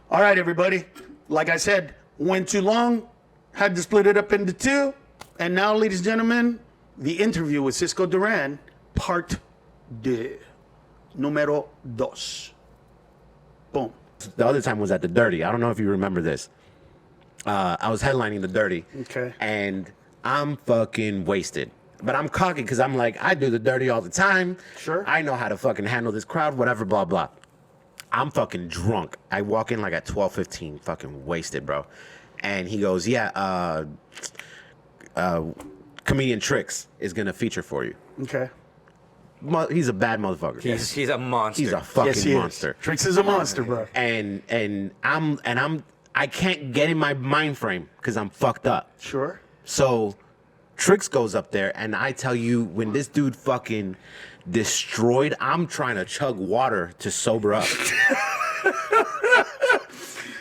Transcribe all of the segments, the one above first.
All right, everybody. Like I said, went too long, had to split it up into two. And now, ladies and gentlemen, the interview with Cisco Duran, part 2. Número 2. Boom. The other time was at the Dirty. I don't know if you remember this. I was headlining the Dirty. Okay. And I'm fucking wasted. But I'm cocky because I'm like, I do the Dirty all the time. Sure. I know how to fucking handle this crowd, whatever, blah, blah. I'm fucking drunk. I walk in like at 12:15, fucking wasted, bro. And he goes, yeah, comedian Tricks is going to feature for you. Okay. He's a bad motherfucker. He's a monster. He's a fucking monster. Tricks is a monster, bro. And I can't get in my mind frame because I'm fucked up. Sure. So Tricks goes up there, and I tell you, when this dude fucking destroyed, I'm trying to chug water to sober up.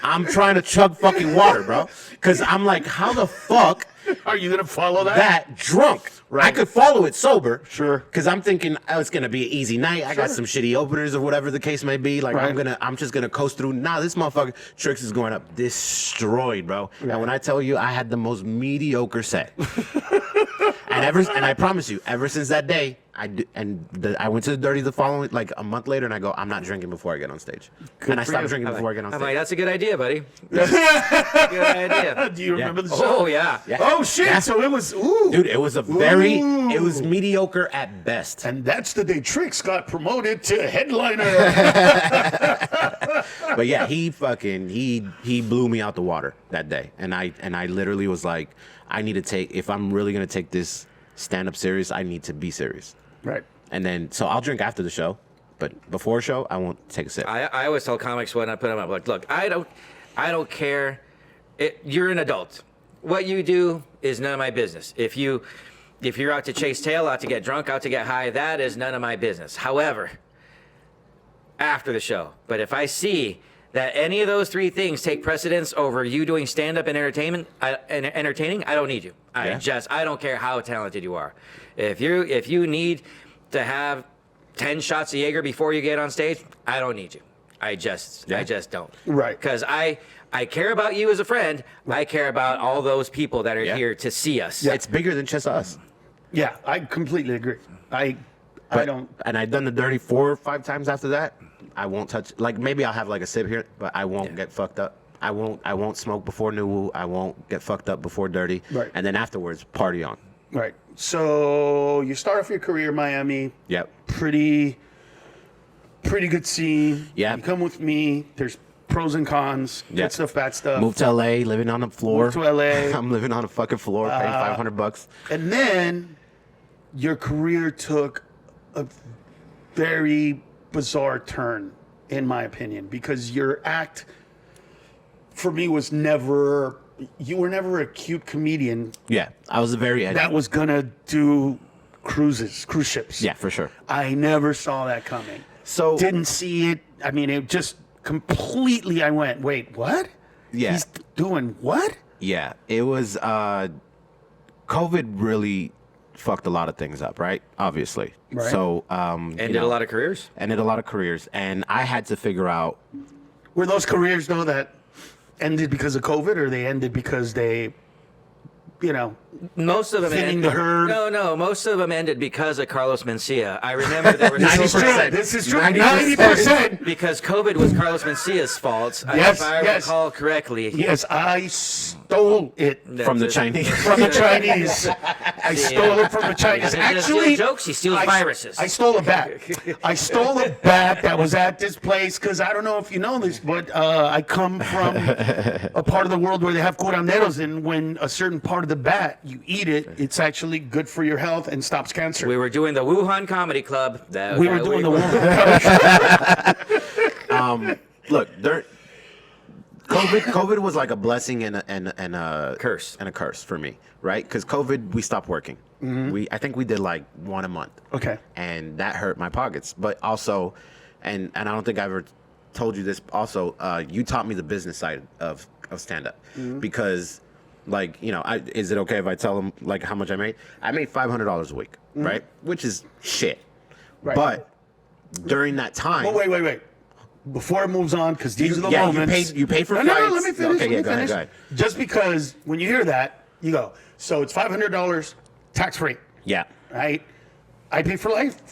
I'm trying to chug fucking water, bro. Because I'm like, how the fuck are you going to follow that drunk? Right. I could follow it sober. Sure. Because I'm thinking, oh, it's going to be an easy night. I got some shitty openers or whatever the case may be. Like, right. I'm just going to coast through. Nah, this motherfucker, Tricks is going up destroyed, bro. Right. And when I tell you, I had the most mediocre set. And I promise you, ever since that day, I went to the Dirty the following, like a month later, and I go, I'm not drinking before I get on stage. And I stopped drinking before I get on stage. I'm like, that's a good idea, buddy. Good idea. Do you remember the show? Oh, yeah. Oh, shit. Yeah. So it was, ooh. Dude, it was it was mediocre at best. And that's the day Tricks got promoted to headliner. But yeah, he blew me out the water that day. And I literally was like, I need to if I'm really going to take this stand-up serious, I need to be serious. Right. And then, so I'll drink after the show, but before a show, I won't take a sip. I always tell comics when I put them up, like, look, I don't care. You're an adult. What you do is none of my business. If you're out to chase tail, out to get drunk, out to get high, that is none of my business. However, after the show, but if I see that any of those 3 things take precedence over you doing stand-up and entertaining, I don't need you. I don't care how talented you are. If you need to have 10 shots of Jaeger before you get on stage, I don't need you. I just don't. Right. Because I care about you as a friend. I care about all those people that are here to see us. Yeah. It's bigger than just us. Yeah, I completely agree. I don't. And I've done the Dirty 4 or 5 times after that. I won't touch, like, maybe I'll have like a sip here, but I won't get fucked up. I won't smoke before New Woo. I won't get fucked up before Dirty. Right. And then afterwards, party on. Right. So you start off your career in Miami. Yep. Pretty good scene. Yeah. You come with me. There's pros and cons. Yep. Good stuff, bad stuff. Moved to LA, living on the floor. Moved to LA. I'm living on a fucking floor, paying $500. And then your career took a very bizarre turn, in my opinion, because your act, for me, was never. You were never a cute comedian. Yeah, I was a very edgy. That was gonna do cruise ships. Yeah, for sure. I never saw that coming. So Didn't see it. I mean, it just completely. I went, wait, what? Yeah. He's doing what? Yeah, it was. COVID really fucked a lot of things up, right? Obviously. Right. So Ended a lot of careers. Ended a lot of careers, and I had to figure out. Were those careers though that ended because of COVID, or they ended because they, Most of them thinning the herd? No. Most of them ended because of Carlos Mencia. I remember there were 90%. This is true. 90%. because COVID was Carlos Mencia's fault. Yes, if I recall correctly. Yes, I stole it From the Chinese. from the Chinese. I stole it from the Chinese. He doesn't Actually, steal jokes. He steals viruses. I stole a bat. I stole a bat that was at this place because I don't know if you know this, but I come from a part of the world where they have curanderos, and when a certain part of the bat you eat it, it's actually good for your health and stops cancer. We were doing the Wuhan Comedy Club. We were doing the Look, COVID was like a blessing and a curse for me, right? Because COVID, we stopped working. Mm-hmm. I think we did like 1 a month. Okay. And that hurt my pockets. But also, and I don't think I ever told you this. Also, you taught me the business side of stand-up because, like, is it okay if I tell them like how much I made? I made $500 a week, right? Which is shit. Right. But during that time, Wait. before it moves on, because these are the yeah, moments. you paid for no, flights. no, let me finish. Okay, let me go ahead, finish. go ahead. Just because when you hear that, you go, so it's $500 tax free, Yeah, right? I pay for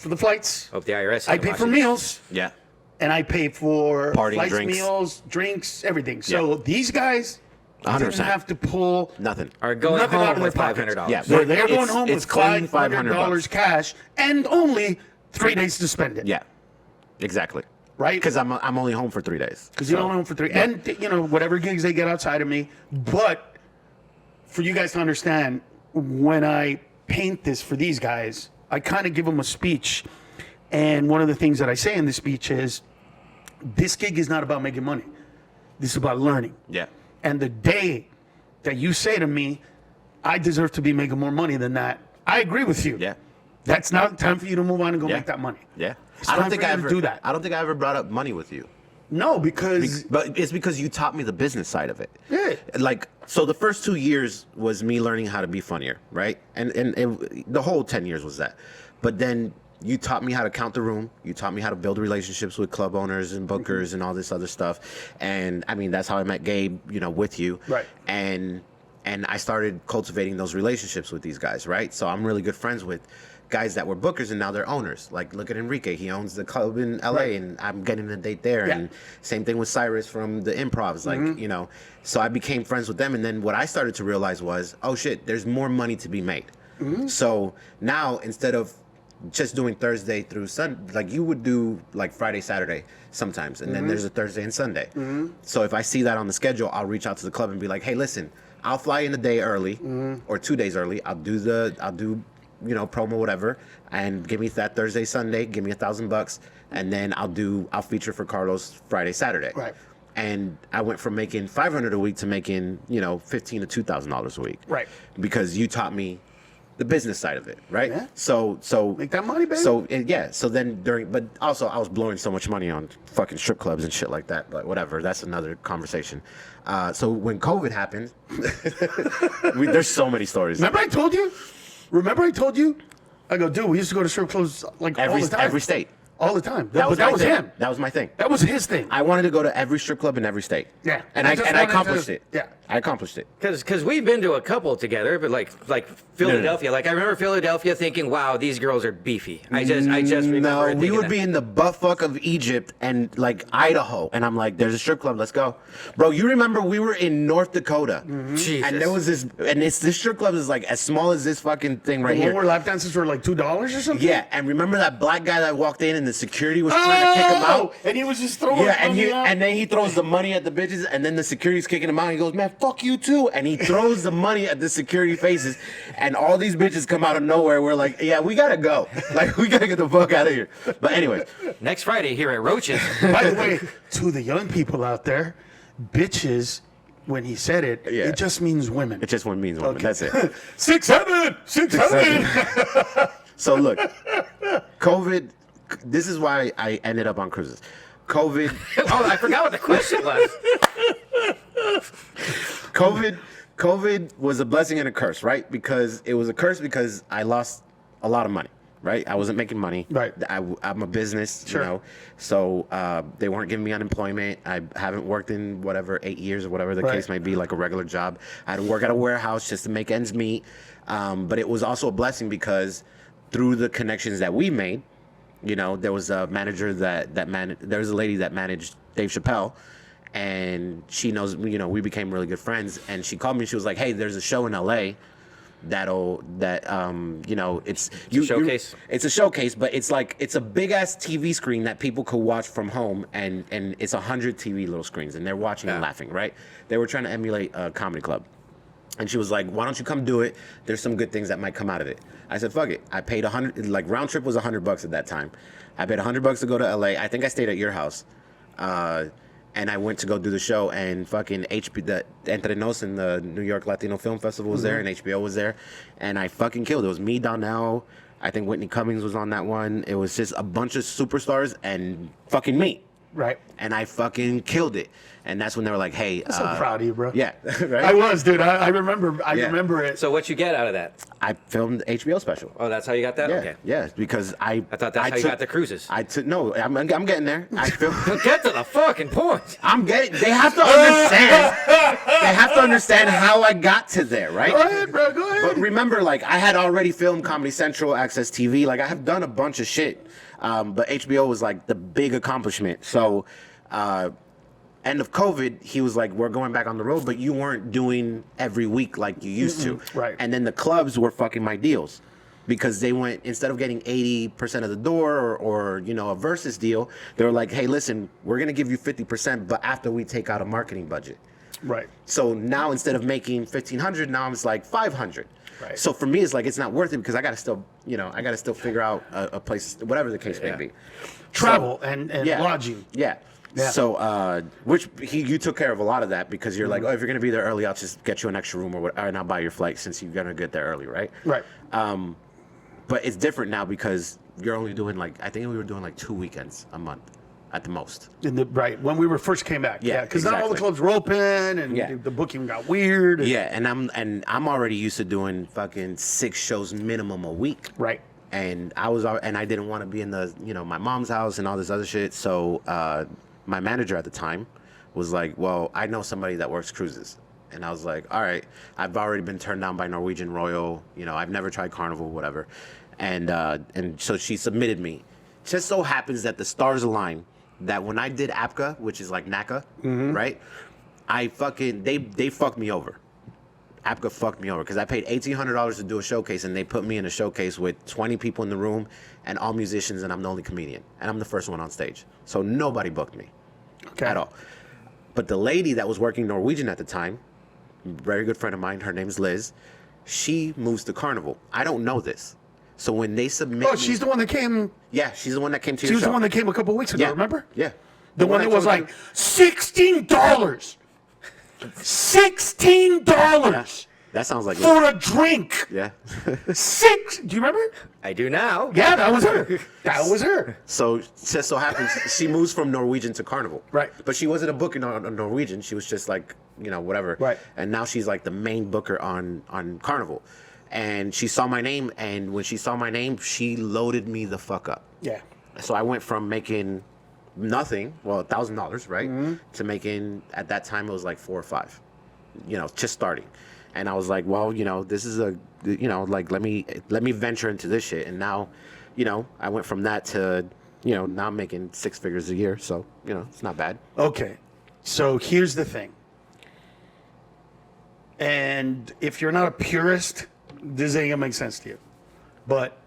the flights. Hope the IRS. I pay for meals. yeah. And I pay for Party, flights, drinks. meals, drinks, everything. So these guys 100%. didn't have to pull Nothing. Are going nothing home out of their with pockets. $500. Yeah, So they're going It's- home it's with clean $500 cash and only 3 days to spend it. Yeah, exactly. Right? Because I'm only home for 3 days. Because you're only home for 3. And, whatever gigs they get outside of me. But for you guys to understand, when I paint this for these guys, I kind of give them a speech. And one of the things that I say in the speech is, this gig is not about making money. This is about learning. Yeah. And the day that you say to me, I deserve to be making more money than that, I agree with you. Yeah. That's not time for you to move on and go Yeah. make that money. Yeah. It's I time don't think for I you to ever do that. I don't think I ever brought up money with you. No, because But it's because you taught me the business side of it. Yeah. Like, so the first 2 years was me learning how to be funnier, right? And the whole 10 years was that. But then you taught me how to count the room. You taught me how to build relationships with club owners and bookers and all this other stuff. And I mean, that's how I met Gabe, with you. Right. And I started cultivating those relationships with these guys, right? So I'm really good friends with guys that were bookers and now they're owners. Like, look at Enrique. He owns the club in LA Right. and I'm getting a date there. Yeah. And same thing with Cyrus from the Improvs. Like, so I became friends with them. And then what I started to realize was, oh shit, there's more money to be made. So now instead of just doing Thursday through Sunday, like you would do like Friday, Saturday sometimes. And then there's a Thursday and Sunday. So if I see that on the schedule, I'll reach out to the club and be like, hey, listen, I'll fly in a day early or 2 days early. I'll do promo, whatever, and give me that Thursday, Sunday, give me $1,000, and then I'll feature for Carlos Friday, Saturday. Right. And I went from making $500 a week to making, $1,500 to $2,000 a week. Right. Because you taught me the business side of it, right? Yeah. So Make that money, baby. So yeah. So then but also I was blowing so much money on fucking strip clubs and shit like that. But whatever, that's another conversation. So when COVID happened, there's so many stories. Remember I told you? I go, dude, we used to go to strip clubs like all the time. Every state. All the time. That was that my was thing. him. That was my thing. That was his thing. I wanted to go to every strip club in every state. Yeah. And I I just and I wanted accomplished to- it. yeah. I accomplished it. Because we've been to a couple together, but like Philadelphia. Like I remember Philadelphia thinking, "Wow, these girls are beefy." I just remember. No, we thinking would that. be in the buttfuck of Egypt and like Idaho, and I'm like, "There's a strip club, let's go, bro." You remember we were in North Dakota, Jesus. and there was this, and this strip club is like as small as this fucking thing right When here. were lap dances for like $2 or something? Yeah, and remember that black guy that walked in and the security was trying to kick him out. And he was just throwing Yeah, money out. and then he throws the money at the bitches, and then the security's kicking him out. And he goes, "Man, fuck you too!" And he throws the money at the security faces, and all these bitches come out of nowhere. We're like, "Yeah, we gotta go. Like, we gotta get the fuck out of here." But anyway, Next Friday here at Roaches. By the way, to the young people out there, bitches, when he said it, Yeah. it just means women. it just means women. That's it. 600! 600! So look, COVID. This is why I ended up on cruises. COVID. Oh, I forgot what the question was. COVID was a blessing and a curse, right? Because it was a curse because I lost a lot of money, right? I wasn't making money. Right. I'm a business, Sure. So they weren't giving me unemployment. I haven't worked in whatever 8 years or whatever the Right. case might be, like a regular job. I had to work at a warehouse just to make ends meet. But it was also a blessing because through the connections that we made, there was a manager there was a lady that managed Dave Chappelle, and she knows, we became really good friends, and she called me, she was like, "Hey, there's a show in LA it's a showcase. It's a showcase, but it's a big ass TV screen that people could watch from home, and it's 100 TV little screens, and they're watching and laughing, right? They were trying to emulate a comedy club. And she was like, "Why don't you come do it? There's some good things that might come out of it." I said, "Fuck it." I paid $100. Like round trip was $100 at that time. I paid $100 to go to LA. I think I stayed at your house, and I went to go do the show. And fucking the Entre Nos and the New York Latino Film Festival was there, and HBO was there, and I fucking killed. It was me, Donnell. I think Whitney Cummings was on that one. It was just a bunch of superstars and fucking me. Right. And I fucking killed it. And that's when they were like, "Hey, I'm so proud of you, bro. Yeah, right. I was, dude. I remember Yeah. remember it. So what you get out of that? I filmed the HBO special. Oh, that's how you got that? Yeah, Okay. yeah, because I thought that's how you got the cruises. No, I'm getting there. I filmed. Get to the fucking point. They have to understand. They have to understand how I got to there, right? Go ahead, bro. Go ahead. But remember, like, I had already filmed Comedy Central, Access TV. Like, I have done a bunch of shit. But HBO was like the big accomplishment. So, end of COVID, he was like, we're going back on the road, but you weren't doing every week like you used to. Right. And then the clubs were fucking my deals because they went, instead of getting 80% of the door or a versus deal, they were like, hey, listen, we're going to give you 50%, but after we take out a marketing budget. Right. So now instead of making 1,500, now it's like 500. Right. So for me, it's like, it's not worth it because I got to still, figure out a place, whatever the case may be. Travel So, and yeah. lodging. Yeah. Yeah. So, you took care of a lot of that because you're like, oh, if you're gonna be there early, I'll just get you an extra room and I'll buy your flight since you're gonna get there early, right? Right. But it's different now because you're only doing I think we were doing 2 weekends a month at the most. Right. When we first came back. Yeah, Because not all the exactly. clubs were open and Yeah. the booking got weird. Yeah, and I'm already used to doing fucking 6 shows minimum a week. Right. And I didn't want to be in the my mom's house and all this other shit. So my manager at the time was like, well, I know somebody that works cruises. And I was like, all right, I've already been turned down by Norwegian Royal. I've never tried Carnival, whatever. And so she submitted me. Just so happens that the stars align that when I did APCA, which is like NACA, right? They fucked me over. APCA fucked me over because I paid $1,800 to do a showcase, and they put me in a showcase with 20 people in the room and all musicians, and I'm the only comedian, and I'm the first one on stage. So nobody booked me at all. But the lady that was working Norwegian at the time, very good friend of mine, her name's Liz, she moves to Carnival. I don't know this. So when they submit Oh, she's the one that came. Yeah, she's the one that came to She your was show. the one that came a couple weeks ago, Yeah. remember? Yeah. The one that was I told like $16. $16 that sounds like for a drink. Yeah. Do you remember? I do now. Yeah, that was her. That was her. So just so happens she moves from Norwegian to Carnival. Right. But she wasn't a booker on Norwegian. She was just like, whatever. Right. And now she's like the main booker on Carnival. And she saw my name, and when she saw my name, she loaded me the fuck up. Yeah. So I went from making nothing, well, $1,000, right, to making, at that time, it was like 4 or 5, just starting. And I was like, well, this is let me venture into this shit. And now, I went from that to, now I'm making 6 figures a year. So, it's not bad. Okay. So here's the thing. And if you're not a purist, this ain't gonna make sense to you. But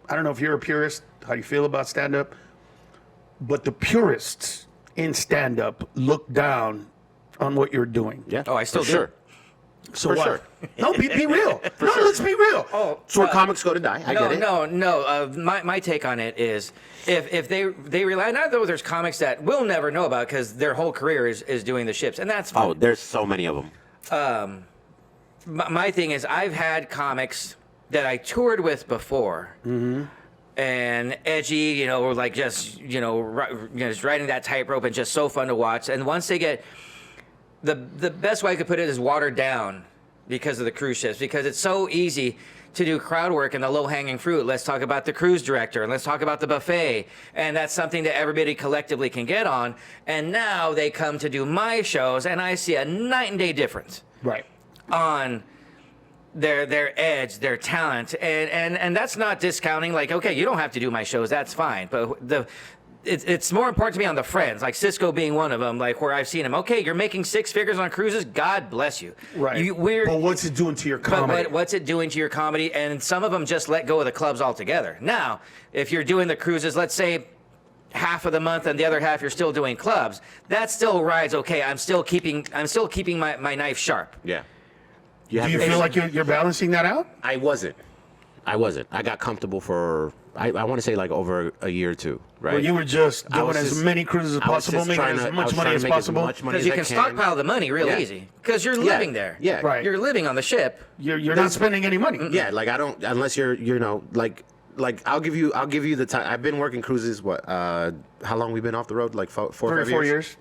I don't know if you're a purist, how you feel about stand-up. But the purists in stand-up look down on what you're doing. Yeah. Oh, I still For do. sure. So For what? sure. No, be real. Let's be real. Oh, It's where comics go to die. I get it. No. My take on it is if they rely, not though there's comics that we'll never know about because their whole career is doing the ships, and that's fine. Oh, there's so many of them. My thing is I've had comics that I toured with before. And edgy, like just just riding that tightrope and just so fun to watch. And once they get the best way I could put it is watered down because of the cruise ships, because it's so easy to do crowd work and the low hanging fruit. Let's talk about the cruise director and let's talk about the buffet, and that's something that everybody collectively can get on. And now they come to do my shows, and I see a night and day difference Right. on their edge, their talent, and that's not discounting. Like, okay, you don't have to do my shows, that's fine. But it's more important to me on the friends, like Cisco being one of them, like where I've seen him. Okay, you're making 6 figures on cruises. God bless you. Right. But what's it doing to your But comedy? what's it doing to your comedy? And some of them just let go of the clubs altogether. Now, if you're doing the cruises, let's say half of the month and the other half you're still doing clubs, that still rides okay. I'm still keeping my knife sharp. Yeah. Do you feel like you're balancing that out? I wasn't. I got comfortable for, I want to say like over a year or two, right? Well, you were just I doing was as just- many cruises as I was possible, just making trying as to- I much was money trying as to make possible. much money Because as you I can stockpile the money real Yeah. easy. Because you're living there. Yeah. Right. You're living on the ship. You're not spending any money. Yeah, like I don't, unless you're, like I'll give you the time. I've been working cruises. How long we been off the road? Like 4 or 5 years.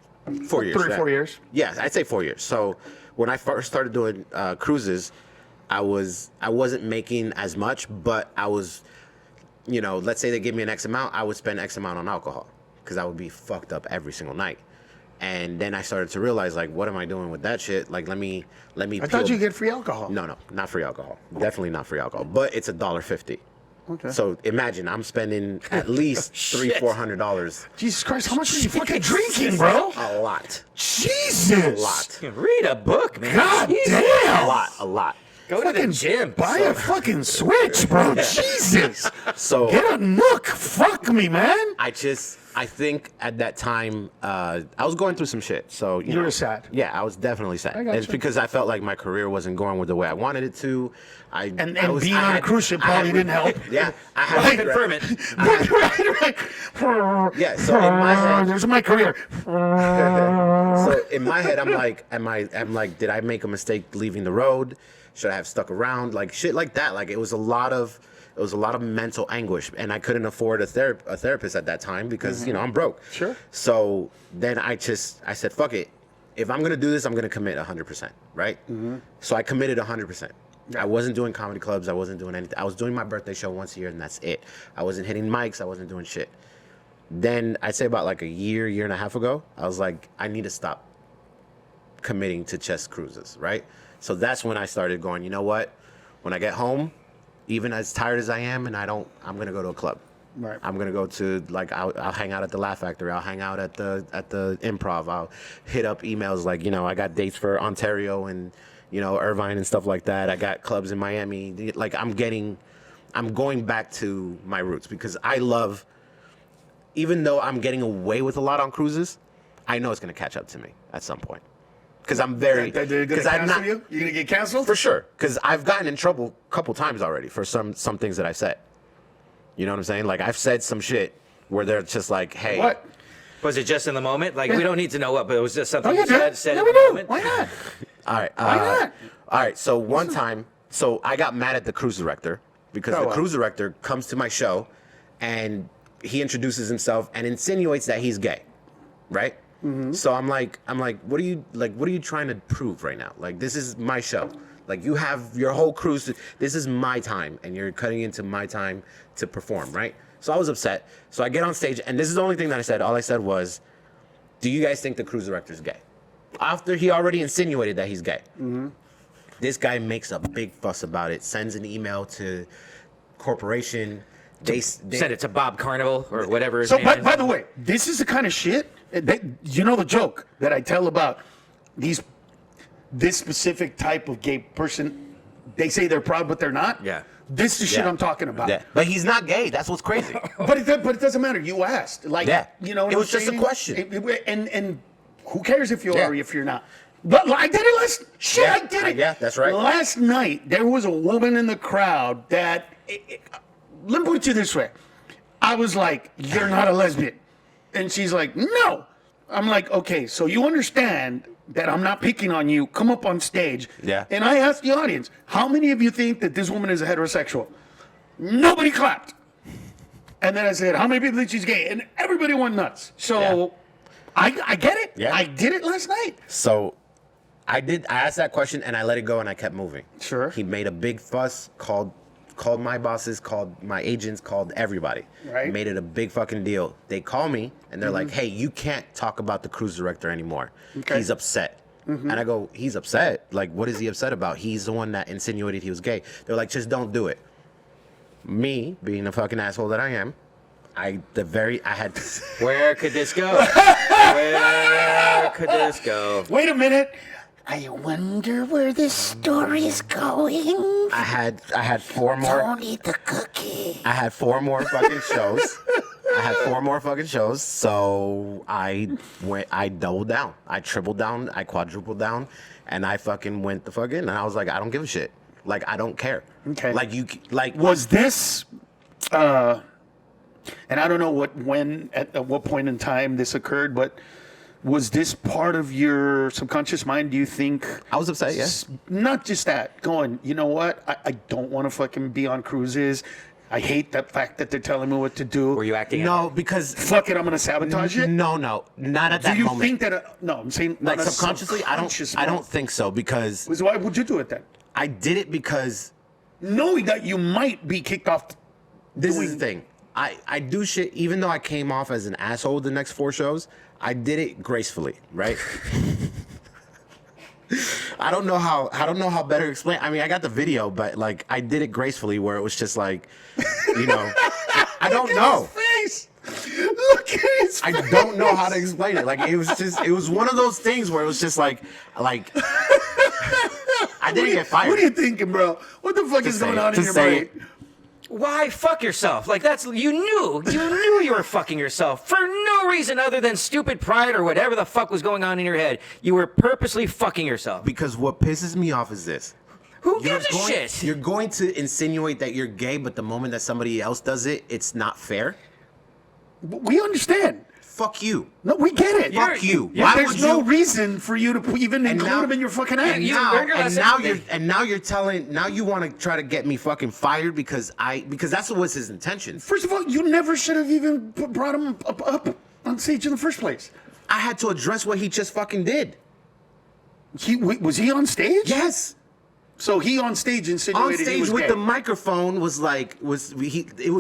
4 years. 3 or 4 years. Yeah, I'd say 4 years. So when I first started doing cruises, I wasn't making as much, but I was, you know, let's say they give me an X amount, I would spend X amount on alcohol because I would be fucked up every single night. And then I started to realize, like, what am I doing with that shit? Like, let me. I thought you get free alcohol. No, not free alcohol. Definitely not free alcohol. But it's $1.50. Okay. So imagine I'm spending at least $300-$400. Jesus Christ, how much are you fucking drinking, bro? A lot. Jesus. A lot. Read a book, man. God Jesus. damn. A lot. Go to the gym. Buy a fucking Switch, bro. Jesus. So Get a Nook. Fuck me, man. I think at that time, I was going through some shit. So You were sad. Yeah, I was definitely sad. I got It's you. because I felt like my career wasn't going with the way I wanted it to. And being on a cruise ship probably didn't help. Yeah, I had Right, confirm it. Yeah, so in my head, There's my career. so in my head, I'm like, did I make a mistake leaving the road? Should I have stuck around? Like shit like that. Like it was a lot of mental anguish, and I couldn't afford a therapist at that time because you know I'm broke. Sure. So then I said, fuck it. If I'm gonna do this, I'm gonna commit 100%. Right. So I committed 100%. I wasn't doing comedy clubs. I wasn't doing anything. I was doing my birthday show once a year, and that's it. I wasn't hitting mics. I wasn't doing shit. Then I'd say about like a year and a half ago, I was like, I need to stop committing to chess cruises, right? So that's when I started going, you know what? When I get home, even as tired as I am, I'm gonna go to a club. Right. I'm gonna go to I'll hang out at the Laugh Factory. I'll hang out at the Improv. I'll hit up emails like, you know, I got dates for Ontario and, you know, Irvine and stuff like that. I got clubs in Miami. Like I'm going back to my roots because I love, even though I'm getting away with a lot on cruises, I know it's gonna catch up to me at some point. Because I'm very, Because I'm not. You're gonna get canceled for sure. Because I've gotten in trouble a couple times already for some things that I've said. You know what I'm saying? Like I've said some shit where they're just like, hey, What? Was it just in the moment? Like, we don't need to know what, but it was just something Oh, yeah, you dude. said Yeah, in we the do. moment? Why not? all right, Why not? all right. So one time, so I got mad at the cruise director because Oh, the wow. cruise director comes to my show and he introduces himself and insinuates that he's gay, right? So I'm like, what are you trying to prove right now? Like, this is my show. Like, you have your whole cruise. This is my time, and you're cutting into my time to perform, right? So I was upset. So I get on stage, and this is the only thing that I said. All I said was, do you guys think the cruise director's gay? After he already insinuated that he's gay. This guy makes a big fuss about it, sends an email to corporation. They Send it to Bob Carnival or whatever his So, name is. by the way, this is the kind of shit. You know the joke that I tell about this specific type of gay person. They say they're proud, but they're not. Yeah. This is shit Yeah. I'm talking about. Yeah. But he's not gay. That's what's crazy. But it doesn't matter. You asked. Like, Yeah. you know what It I'm was just a saying? question. And who cares if you Yeah. are or if you're not? But I did it last. Shit, Yeah, I did it. yeah, that's right. Last night there was a woman in the crowd that. Let me put it to you this way. I was like, "You're not a lesbian," and she's like, "No." I'm like, "Okay, so you understand that I'm not picking on you. Come up on stage." Yeah. And I asked the audience, "How many of you think that this woman is a heterosexual?" Nobody clapped. And then I said, "How many people think she's gay?" And everybody went nuts. So I get it. Yeah. I did it last night. So I asked that question and I let it go and I kept moving. Sure. He made a big fuss, called my bosses, called my agents, called everybody. Right. Made it a big fucking deal. They call me and they're like, "Hey, you can't talk about the cruise director anymore. Okay. He's upset." And I go, "He's upset? Like, what is he upset about? He's the one that insinuated he was gay." They're like, "Just don't do it." Me, being the fucking asshole that I am, I had Where could this go? Where could this go? Wait a minute. I wonder where this story's going. I had four more. Don't eat the cookie. I had four more fucking shows. So I doubled down. I tripled down. I quadrupled down. And I fucking went the fucking, and I was like, I don't give a shit. Like, I don't care. Okay. Like, Was this, and I don't know at what point in time this occurred, but was this part of your subconscious mind, do you think? I was upset, yeah. Not just that, going, you know what? I don't want to fucking be on cruises. I hate the fact that they're telling me what to do. Were you acting out? No, because Fuck it, I'm going to sabotage it? no, not at Do that you moment. think that, no, I'm saying Like on a subconsciously, I subconscious don't moment. think so because Why would you do it then? I did it because knowing that you might be kicked off. this is the thing. I do shit even though I came off as an asshole the next 4 shows. I did it gracefully, right? I don't know how better to explain. I mean, I got the video, but like I did it gracefully where it was just like, I don't know. Face. Look at his face. I don't know how to explain it. Like it was one of those things where it was just like I didn't get fired. What are you thinking, bro? What the fuck is going on in your brain? Why fuck yourself? Like you knew you were fucking yourself for no reason other than stupid pride or whatever the fuck was going on in your head. You were purposely fucking yourself. Because what pisses me off is this. Who gives a shit? You're going to insinuate that you're gay, but the moment that somebody else does it, it's not fair. We understand. Fuck you. No, we get it. Fuck you. There's no reason for you to even include him in your fucking act. Now you want to try to get me fucking fired because that's what was his intention. First of all, you never should have even brought him up on stage in the first place. I had to address what he just fucking did. Was he on stage? Yes. So he on stage insinuated on stage he was with gay. the microphone it was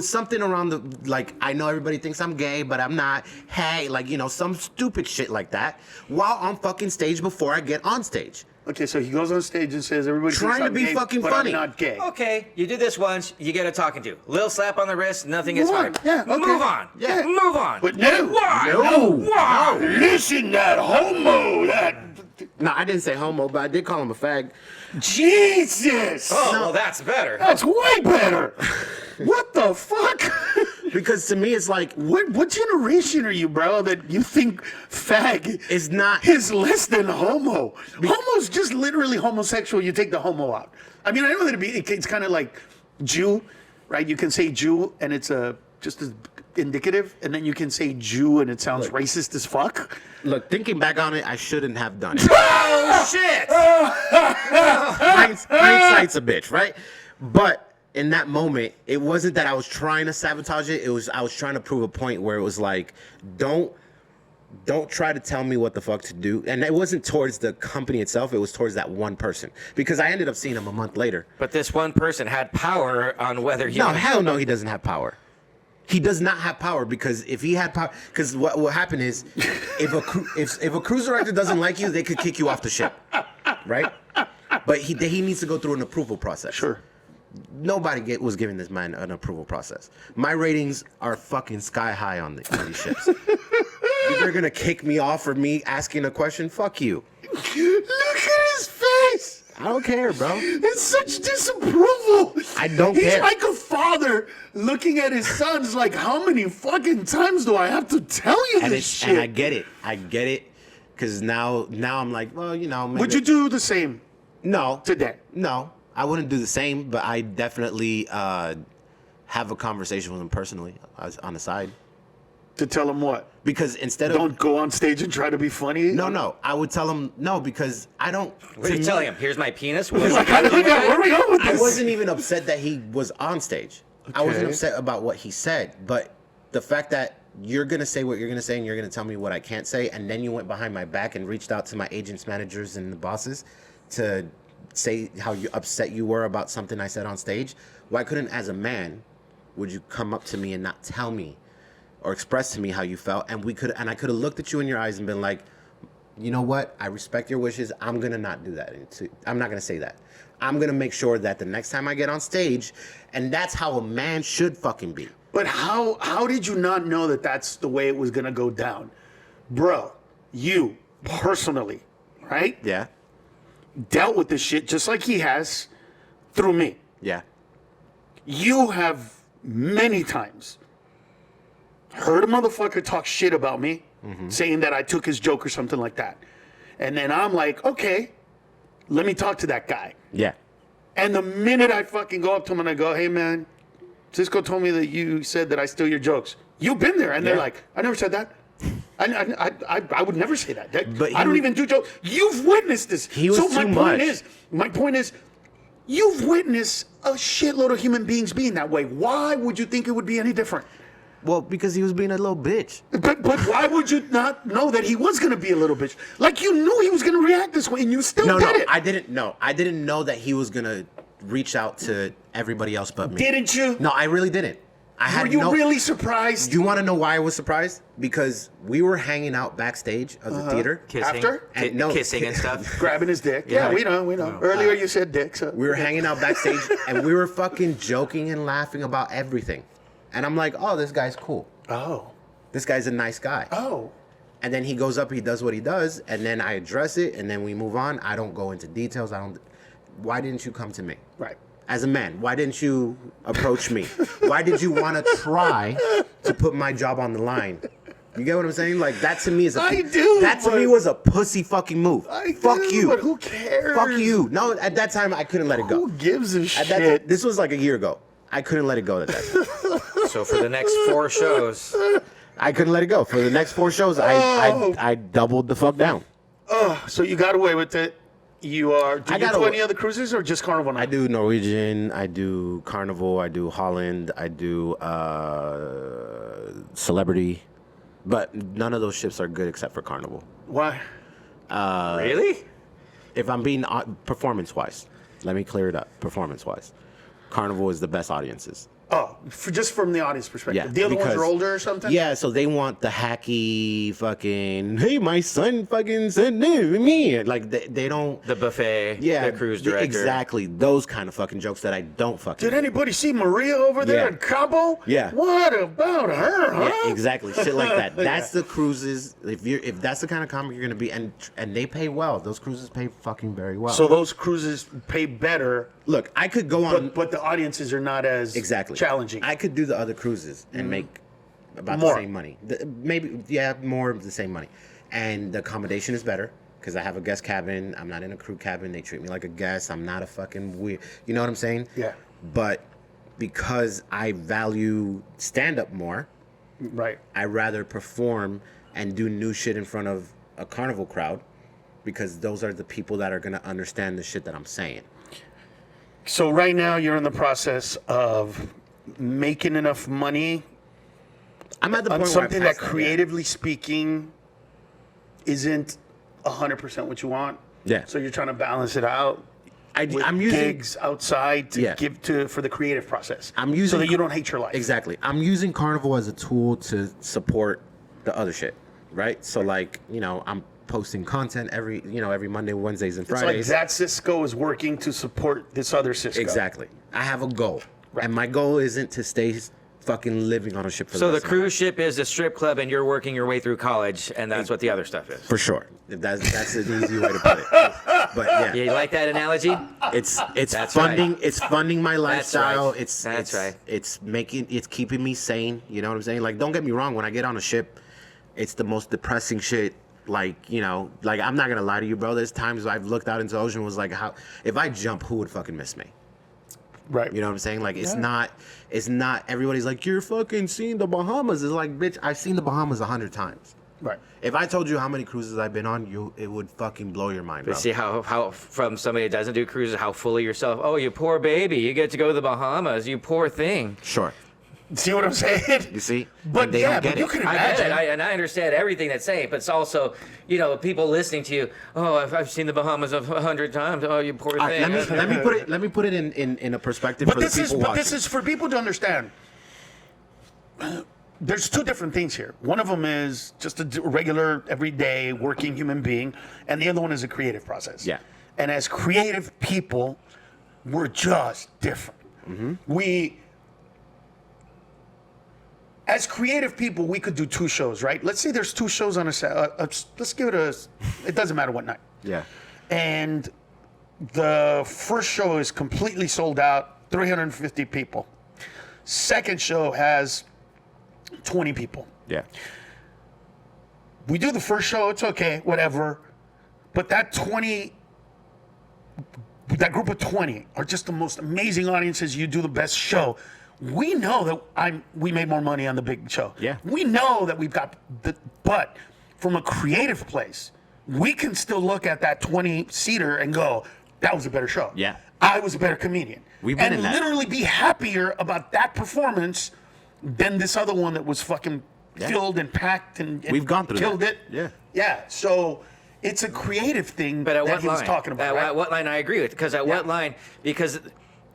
something around the like I know everybody thinks I'm gay but I'm not. Hey, like some stupid shit like that while on fucking stage before I get on stage. Okay, so he goes on stage and says everybody trying thinks to be gay, fucking but funny. I'm not gay. Okay, you did this once, you get a talking to. Little slap on the wrist, nothing gets Move on. fired. Yeah, okay. Move on. Yeah. Move on. But no, Why? no, Why? listen, that homo, that No, I didn't say homo, but I did call him a fag. Jesus. Oh, well, that's better. That's way better. What the fuck? Because to me, it's like What generation are you, bro, that you think fag It's not- is less than homo? Homo's just literally homosexual. You take the homo out. I mean, I know that it's kind of like Jew, right? You can say Jew and it's just as indicative, and then you can say Jew and it sounds racist as fuck. look, thinking back on it, I shouldn't have done it. Oh, shit! Hindsight's a bitch, right? But in that moment, it wasn't that I was trying to sabotage it. I was trying to prove a point where it was like, don't try to tell me what the fuck to do. And it wasn't towards the company itself. It was towards that one person. Because I ended up seeing him a month later. But this one person had power on whether he... No, hell no, he doesn't have power. He does not have power because if he had power, because what will happen is, if a cruise director doesn't like you, they could kick you off the ship, right? But he needs to go through an approval process. Sure. Nobody was giving this man an approval process. My ratings are fucking sky high on these ships. You're gonna kick me off for me asking a question? Fuck you. Look at his face. I don't care, bro. It's such disapproval. I don't He's care. like a father looking at his sons like, how many fucking times do I have to tell you this shit? And I get it. Because now I'm like, well, maybe. Would you do the same No. today? No, I wouldn't do the same, but I definitely have a conversation with him personally on the side. To tell him what? Because instead of... Don't go on stage and try to be funny? No. I would tell him no because I don't... What are you telling him? Here's my penis? He's like, where are we going with I this? wasn't even upset that he was on stage. I wasn't Okay. upset about what he said, but the fact that you're going to say what you're going to say and you're going to tell me what I can't say, and then you went behind my back and reached out to my agents, managers, and the bosses to say how upset you were about something I said on stage. Why couldn't, as a man, would you come up to me and not tell me or express to me how you felt, and I could have looked at you in your eyes and been like, you know what? I respect your wishes. I'm gonna not do that. I'm not gonna say that. I'm gonna make sure that the next time I get on stage, and that's how a man should fucking be. But how did you not know that that's the way it was going to go down? Bro, you personally, right? Yeah. Dealt with this shit just like he has through me. Yeah. You have many times heard a motherfucker talk shit about me, saying that I took his joke or something like that. And then I'm like, okay, let me talk to that guy. Yeah. And the minute I fucking go up to him and I go, hey man, Cisco told me that you said that I steal your jokes. You've been there. And they're Yeah. like, I never said that. I would never say that. But I don't even do jokes. You've witnessed this. He was too much. My point is, you've witnessed a shitload of human beings being that way. Why would you think it would be any different? Well, because he was being a little bitch. But why would you not know that he was going to be a little bitch? Like, you knew he was going to react this way, and you still did it. I didn't know. I didn't know that he was gonna reach out to everybody else but me. Didn't you? No, I really didn't. Were you really surprised? You want to know why I was surprised? Because we were hanging out backstage of the theater. Kissing, After? kissing and stuff. Grabbing his dick. Yeah, we know. Earlier you said dick. So. We were hanging out backstage, and we were fucking joking and laughing about everything. And I'm like, oh, this guy's cool. Oh. This guy's a nice guy. Oh. And then he goes up, he does what he does, and then I address it, and then we move on. I don't go into details. Why didn't you come to me? Right. As a man, why didn't you approach me? Why did you want to try to put my job on the line? You get what I'm saying? Like, that to me is I do, That to me was a pussy fucking move. Fuck you. But who cares? Fuck you. No, at that time I couldn't let it go. Who gives a shit? This was like a year ago. I couldn't let it go at that time. So for the next 4 shows, I couldn't let it go. For the next 4 shows, I doubled the fuck down. So you got away with it. Do you do any other cruises or just Carnival now? I do Norwegian, I do Carnival, I do Holland, I do Celebrity, but none of those ships are good except for Carnival. Why? really? If I'm being performance-wise, let me clear it up. Performance-wise, Carnival is the best audiences. Oh, just from the audience perspective. Yeah, the other ones because- are older or something? Yeah, so they want the hacky fucking, hey, my son fucking said me. Like, they don't. The buffet, Yeah, the cruise director. exactly. Those kind of fucking jokes that I don't fucking. Did anybody see Maria over there Yeah. in Cabo? Yeah. What about her, huh? Yeah, exactly. Shit like that. That's the cruises. If that's the kind of comic you're gonna be, and they pay well. Those cruises pay fucking very well. So those cruises pay better, look, I could go on. but the audiences are not as Exactly. challenging. I could do the other cruises and make about More. the same money. More of the same money. And the accommodation is better because I have a guest cabin. I'm not in a crew cabin. They treat me like a guest. I'm not a fucking weird. You know what I'm saying? Yeah. But because I value stand-up more, Right. I rather perform and do new shit in front of a carnival crowd because those are the people that are gonna understand the shit that I'm saying. So right now you're in the process of making enough money I'm at the on point where I something that, passed creatively speaking, isn't 100% what you want. Yeah. So you're trying to balance it out. With I'm using gigs outside to Yeah. give for the creative process. I'm using so that you don't hate your life. Exactly. I'm using Carnival as a tool to support the other shit, right? So like, I'm posting content every Monday, Wednesdays, and It's like Fridays. that Cisco is working to support this other Cisco. Exactly. I have a goal, Right. and my goal isn't to stay fucking living on a ship for So the rest of my life. cruise ship is the strip club, and you're working your way through college, and that's what the other stuff is. For sure. That's an easy way to put it. But yeah. You like that analogy? It's That's funding right. it's funding my That's lifestyle. right. It's That's right. It's keeping me sane. You know what I'm saying? Like, don't get me wrong, when I get on a ship, it's the most depressing shit. Like, like, I'm not gonna lie to you, bro. There's times I've looked out into the ocean, was like, how if I jump, who would fucking miss me? Right. You know what I'm saying? Like, it's not everybody's like, you're fucking seeing the Bahamas. It's like, bitch, I've seen the Bahamas 100 times. Right. If I told you how many cruises I've been on, it would fucking blow your mind, bro. See how from somebody that doesn't do cruises, how full of yourself. Oh, you poor baby, you get to go to the Bahamas. You poor thing. Sure. See what I'm saying? You see? But And they yeah, don't get but you it. can I get imagine. it, and I understand everything that's saying, but it's also, people listening to you. Oh, I've seen the Bahamas 100 times. Oh, you poor All thing. right, let me put it in a perspective But for the this people watching. is for people to understand. There's two different things here. One of them is just a regular, everyday, working human being, and the other one is a creative process. Yeah. And as creative people, we're just different. Mm-hmm. As creative people, we could do 2 shows, right? Let's say there's 2 shows on a set. Let's give it it doesn't matter what night. Yeah. And the first show is completely sold out, 350 people. Second show has 20 people. Yeah. We do the first show, it's okay, whatever. But that group of 20 are just the most amazing audiences. You do the best show. We know that we made more money on the big show. Yeah. We know that we've got but from a creative place, we can still look at that 20-seater and go, that was a better show. Yeah. I was a better comedian. We've been in and that. literally be happier about that performance than this other one that was fucking filled and packed and We've gone through killed that. it. Yeah. Yeah. So it's a creative thing But at that what he line? was talking about. At Right? what line I agree with? Because at what line? Because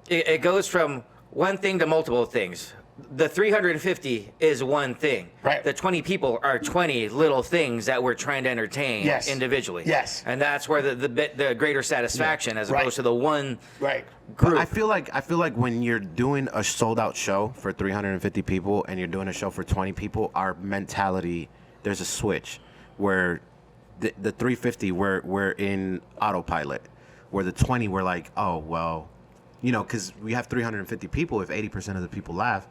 it goes from one thing to multiple things. The 350 is one thing. Right. The 20 people are 20 little things that we're trying to entertain individually. Yes. And that's where the greater satisfaction as opposed to the one Right. group. But I feel like when you're doing a sold out show for 350 people and you're doing a show for 20 people, our mentality, there's a switch where the 350 we're in autopilot, where the 20 we're like, oh well, because we have 350 people. If 80% of the people laugh,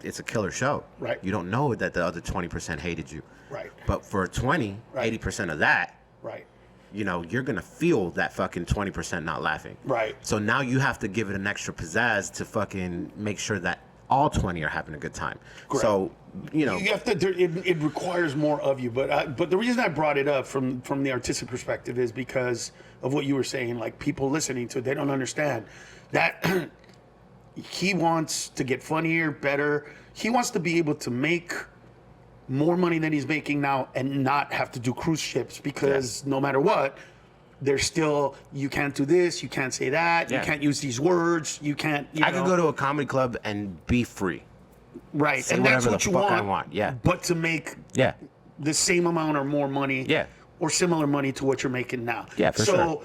it's a killer show. Right. You don't know that the other 20% hated you. Right. But for 20, Right. 80% of that, Right. you're going to feel that fucking 20% not laughing. Right. So now you have to give it an extra pizzazz to fucking make sure that all 20 are having a good time. Correct. So, You have to. It requires more of you, but the reason I brought it up from the artistic perspective is because of what you were saying. Like people listening to it, they don't understand that he wants to get funnier, better. He wants to be able to make more money than he's making now and not have to do cruise ships because no matter what, there's still you can't do this, you can't say that, you can't use these words, you can't. I could go to a comedy club and be free. Right, Say and that's whatever what the you fuck want. I want, yeah. But to make Yeah. the same amount or more money, Yeah. or similar money to what you're making now. Yeah, for so, sure.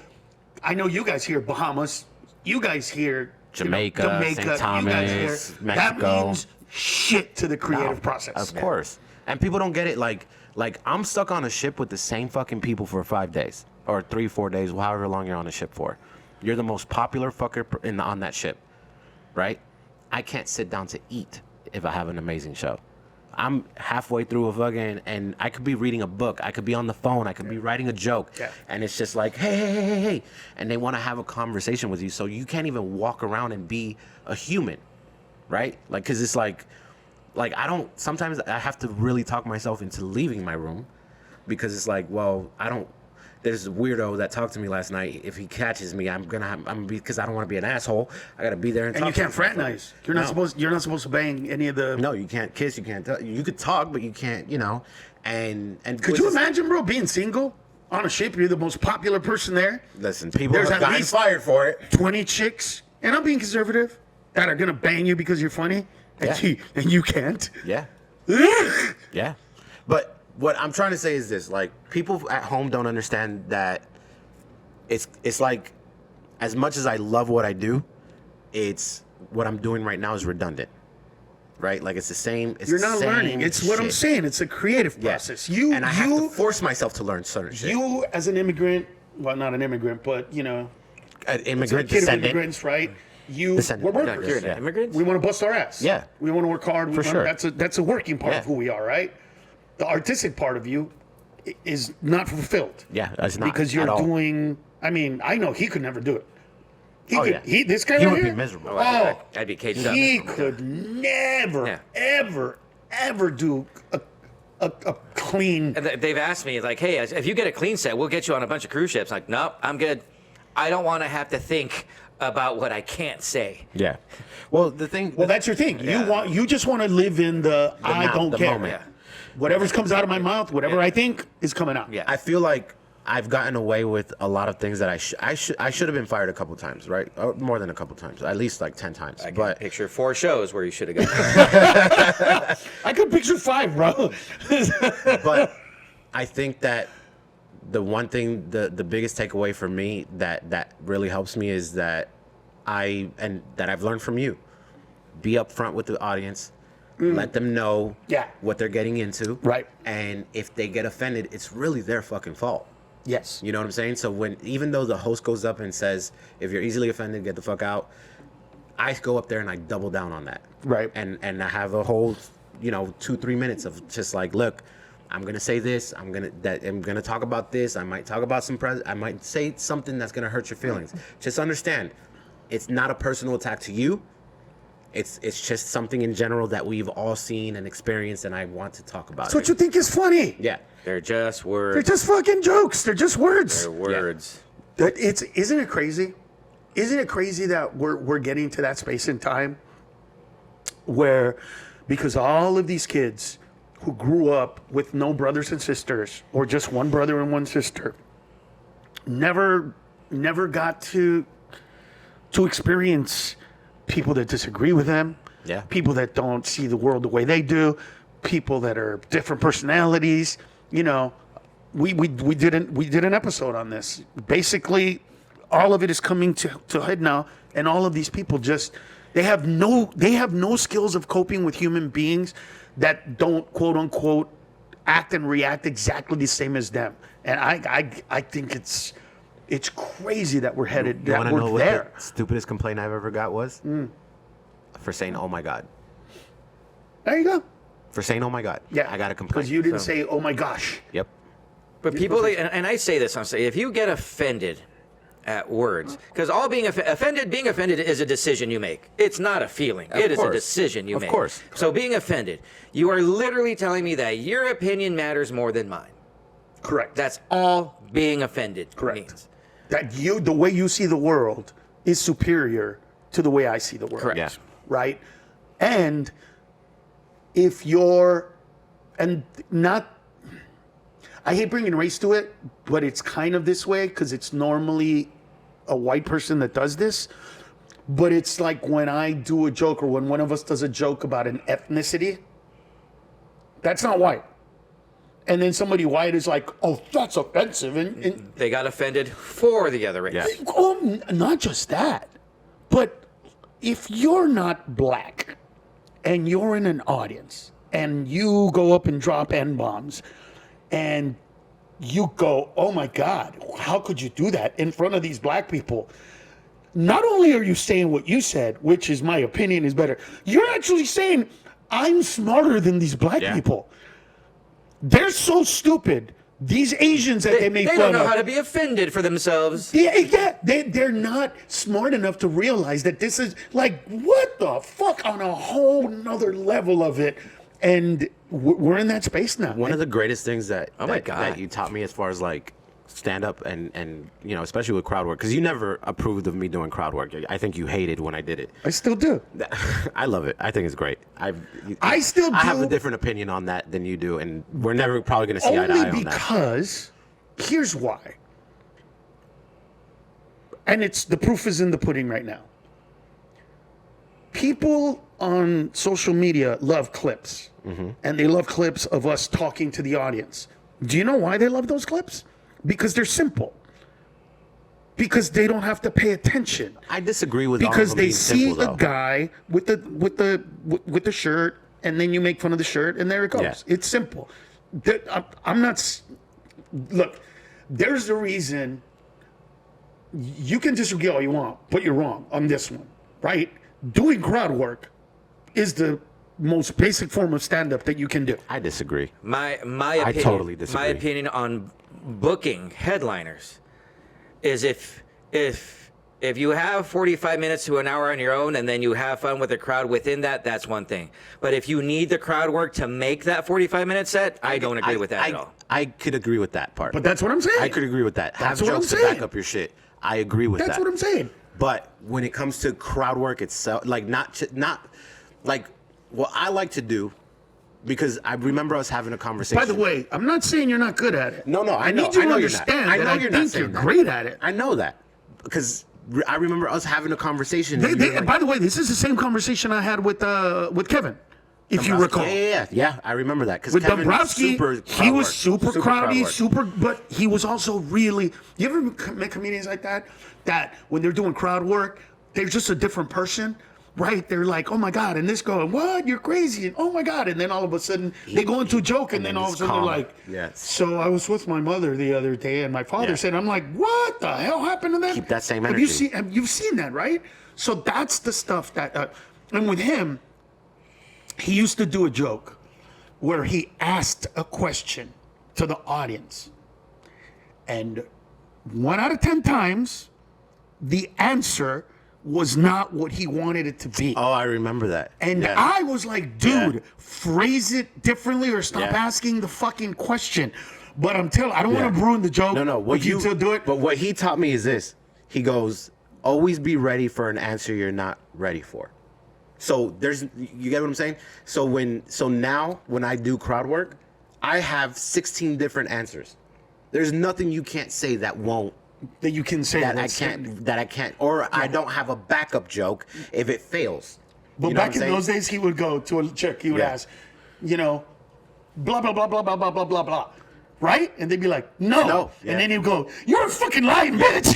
I know you guys here, Bahamas. You guys here, Jamaica, Jamaica. St. You guys Thomas, here. Mexico. That means shit to the creative No, process. Of course. And people don't get it. Like I'm stuck on a ship with the same fucking people for 5 days or 3-4 days, however long you're on a ship for. You're the most popular fucker on that ship, right? I can't sit down to eat if I have an amazing show. I'm halfway through a fucking, and I could be reading a book. I could be on the phone. I could be writing a joke. Yeah. And it's just like, hey. And they want to have a conversation with you. So you can't even walk around and be a human, right? Like, because it's like sometimes I have to really talk myself into leaving my room because it's like, well, there's a weirdo that talked to me last night. If he catches me, because I don't want to be an asshole. I got to be there and talk. And you can't to him. fraternize. You're not supposed to bang any of the. No, you can't kiss. You can't. You could talk, but you can't. And Could you imagine, bro, being single on a ship? You're the most popular person there. Listen, people There's have at gotten least fired for it. 20 chicks, and I'm being conservative, that are gonna bang you because you're funny, and Yeah. you can't. Yeah. Yeah. But what I'm trying to say is this: like, people at home don't understand that it's like, as much as I love what I do, it's what I'm doing right now is redundant. Right? Like, it's the same. It's You're the not same learning. It's what I'm shit. saying. It's a creative Yeah. process. And I have to force myself to learn certain shit. You as an immigrant, well, not an immigrant, but An it's a immigrant kid of descendant. immigrants, right? We're Descendant. workers. You're an Yeah. immigrant? We want to bust our ass. Yeah. We want to work hard. For sure. That's a working part Yeah. of who we are, right? The artistic part of you is not fulfilled. Yeah, it's not Because you're at all. doing. I mean, I know he could never do it. Oh, yeah. This guy He right would be here? miserable. Oh, I'd be caged up. he could never, Yeah. ever do a clean. And they've asked me, like, hey, if you get a clean set, we'll get you on a bunch of cruise ships. Like, nope, I'm good. I don't want to have to think about what I can't say. Yeah. Well, the thing. Well, that's your thing. You just want to live in the I now, don't the care. moment. Yeah. Whatever comes out of my mouth, whatever I think is coming out. Yeah. I feel like I've gotten away with a lot of things that I should have been fired a couple times, right? Or more than a couple times, at least like 10 times. I can But picture 4 shows where you should have gone. I could picture 5, bro. but I think that the one thing, the biggest takeaway for me that really helps me is that I've learned from you. Be upfront with the audience. Let them know what they're getting into. Right. And if they get offended, it's really their fucking fault. Yes. You know what I'm saying? So even though the host goes up and says, if you're easily offended, get the fuck out, I go up there and I double down on that. Right. And I have a whole, 2-3 minutes of just like, look, I'm gonna say this. I'm gonna talk about this. I might talk about I might say something that's gonna hurt your feelings. Just understand, it's not a personal attack to you. It's just something in general that we've all seen and experienced, and I want to talk about That's what you think is funny. Yeah. They're just words. They're just fucking jokes. They're just words. They're words. Isn't it crazy? Isn't it crazy that we're getting to that space and time where because all of these kids who grew up with no brothers and sisters, or just one brother and one sister, never got to experience people that disagree with them, people that don't see the world the way they do, people that are different personalities. You know, we did an episode on this. Basically, all of it is coming to head now, and all of these people just they have no skills of coping with human beings that don't, quote unquote, act and react exactly the same as them. And I think it's crazy that we're headed You that want to know we're what there. the stupidest complaint I've ever got was? For saying, "Oh my God." There you go. For saying, "Oh my God." Yeah, I got a complaint. because you didn't say, "Oh my gosh." Yep. But people, and I say this, I'm saying, if you get offended at words, because all being offended is a decision you make. It's not a feeling. It is a decision you make. Of course. So being offended, you are literally telling me that your opinion matters more than mine. Correct. That's all being offended means. That the way you see the world is superior to the way I see the world. Correct. Yeah. Right? And if you're, and not, I hate bringing race to it, but it's kind of this way because it's normally a white person that does this. But it's like when I do a joke, or when one of us does a joke about an ethnicity, that's not white. And then somebody white is like, "Oh, that's offensive." And They got offended for the other race. Yeah. oh, not just that, but if you're not black and you're in an audience and you go up and drop N-bombs and you go, "Oh my God, how could you do that in front of these black people?" Not only are you saying what you said, which is my opinion is better, you're actually saying, "I'm smarter than these black people." They're so stupid. These Asians that they make They fun don't know of. how to be offended for themselves. Yeah, they're not smart enough to realize that this is like, what the fuck, on a whole nother level of it. And we're in that space now. One of the greatest things that my God. that you taught me as far as like stand up and you know, especially with crowd work, because you never approved of me doing crowd work. I think you hated when I did it. I still do. I love it. I think it's great. I still I have do. a different opinion on that than you do, and we're never probably going to see eye to eye Only on that. because, here's why. And it's the proof is in the pudding right now. People on social media love clips, and they love clips of us talking to the audience. Do you know why they love those clips? Because they're simple. Because they don't have to pay attention. I disagree with all of Because them they being see simple, a though. guy with the shirt, and then you make fun of the shirt, and there it goes. Yeah. It's simple. I'm not. Look, there's a reason. You can disagree all you want, but you're wrong on this one, right? Doing crowd work is the most basic form of stand-up that you can do. I disagree. My opinion, totally disagree. My opinion on booking headliners is if you have 45 minutes to an hour on your own and then you have fun with the crowd within that, that's one thing. But if you need the crowd work to make that 45-minute set, I don't agree with that at all. I could agree with that part. But that's what I'm saying. I could agree with that. That's Have what I'm jokes to saying. back up your shit. I agree with That's that. what I'm saying. But when it comes to crowd work itself, like not like what I like to do, because I remember us having a conversation. By the way, I'm not saying you're not good at it. No, I know- need you I to know you're not. understand I that know I you're not think saying you're that. great at it. I know that because I remember us having a conversation. and you were like, By the way, this is the same conversation I had with Kevin, if you recall. Yeah, I remember that because With Kevin Dombrowski, he was super crowdy, crowd work. but he was also really. You ever met comedians like that? That when they're doing crowd work, they're just a different person, right? They're like, "Oh my God," and this going, "What? You're crazy!" And "Oh my God," and then all of a sudden they go into a joke, and then all of a sudden they're like, Yes. So I was with my mother the other day, and my father Yeah. said, "I'm like, what the hell happened to them?" Keep that same Have energy. you've seen that, right? So that's the stuff that, and with him, he used to do a joke where he asked a question to the audience, and 1 out of 10 times, the answer was not what he wanted it to be. Oh, I remember that. And Yeah. I was like, dude, phrase it differently or stop Yeah. asking the fucking question. But I don't want to Yeah. ruin the joke. No. What you still do it? But what he taught me is this. He goes, always be ready for an answer you're not ready for. So you get what I'm saying? So now when I do crowd work, I have 16 different answers. There's nothing you can't say that you can say I can't, or I don't have a backup joke if it fails. But You know back what in I'm saying? those days, he would go to a chick. He would ask, blah blah blah blah blah blah blah blah blah, right? And they'd be like, no. Yeah. And then he'd go, you're a fucking lying bitch.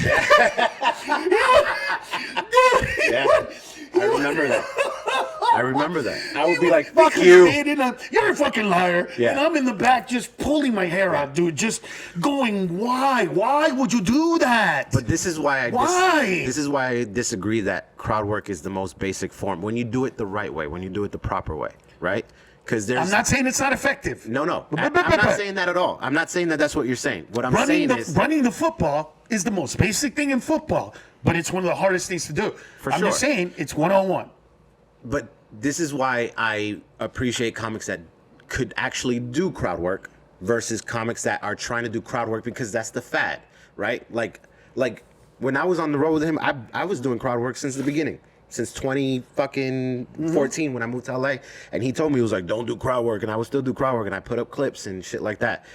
Yeah, I remember that. I would be like, fuck you. You're a fucking liar. Yeah. And I'm in the back just pulling my hair out, dude. Just going, why? Why would you do that? But this is why Why? I disagree that crowd work is the most basic form when you do it the right way, when you do it the proper way, right? Because I'm not saying it's not effective. No. I'm not saying that at all. I'm not saying that that's what you're saying. What I'm saying is running the football is the most basic thing in football, but it's one of the hardest things to do. I'm just saying it's 101. But this is why I appreciate comics that could actually do crowd work versus comics that are trying to do crowd work because that's the fad, right? Like when I was on the road with him, I was doing crowd work since the beginning. Since 2014 when I moved to LA, and he told me, he was like, don't do crowd work, and I would still do crowd work, and I put up clips and shit like that.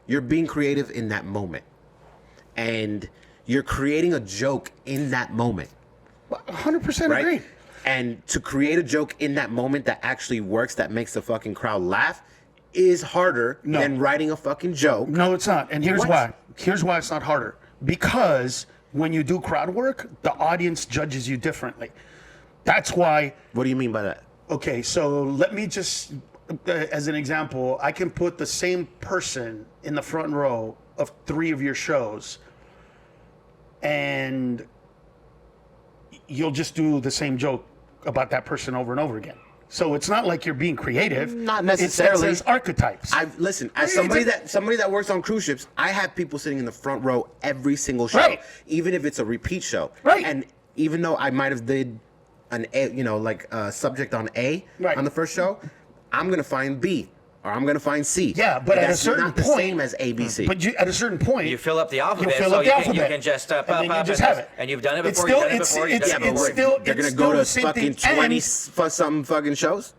You're being creative in that moment, and you're creating a joke in that moment. 100% Right? agree. And to create a joke in that moment that actually works, that makes the fucking crowd laugh, is harder than writing a fucking joke. No, it's not. And here's What? why. Here's why it's not harder. Because when you do crowd work, the audience judges you differently. That's why. What do you mean by that? Okay, so let me just, as an example, I can put the same person in the front row of 3 of your shows, and you'll just do the same joke about that person over and over again. So it's not like you're being creative. Not necessarily. It's archetypes. Listen, as somebody that works on cruise ships, I have people sitting in the front row every single show, Right. even if it's a repeat show. Right. And even though I might have did an A, subject on A Right. on the first show, I'm gonna find B or I'm gonna find C. Yeah, but at a that's certain not the point- same as A, B, C. But at a certain point, You fill up the alphabet, fill so up the you alphabet. can just And then you just have it. And you've done it It's before. still- You've done it before. You've it's- done it it's before. still- they're gonna still go to the same fucking thing. 20 something fucking shows.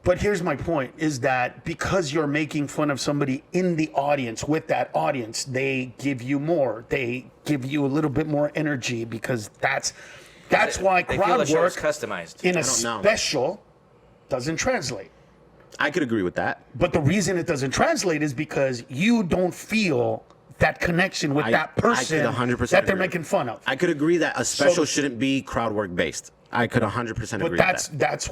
But here's my point, is that because you're making fun of somebody in the audience, with that audience, they give you more. They give you a little bit more energy, because that's why They feel crowd the show is work customized. in a don't know. special doesn't translate. I could agree with that. But the reason it doesn't translate is because you don't feel that connection with that person I could 100% that they're agree. making fun of. I could agree that a special shouldn't be crowd work based. I could 100% agree But with that. that's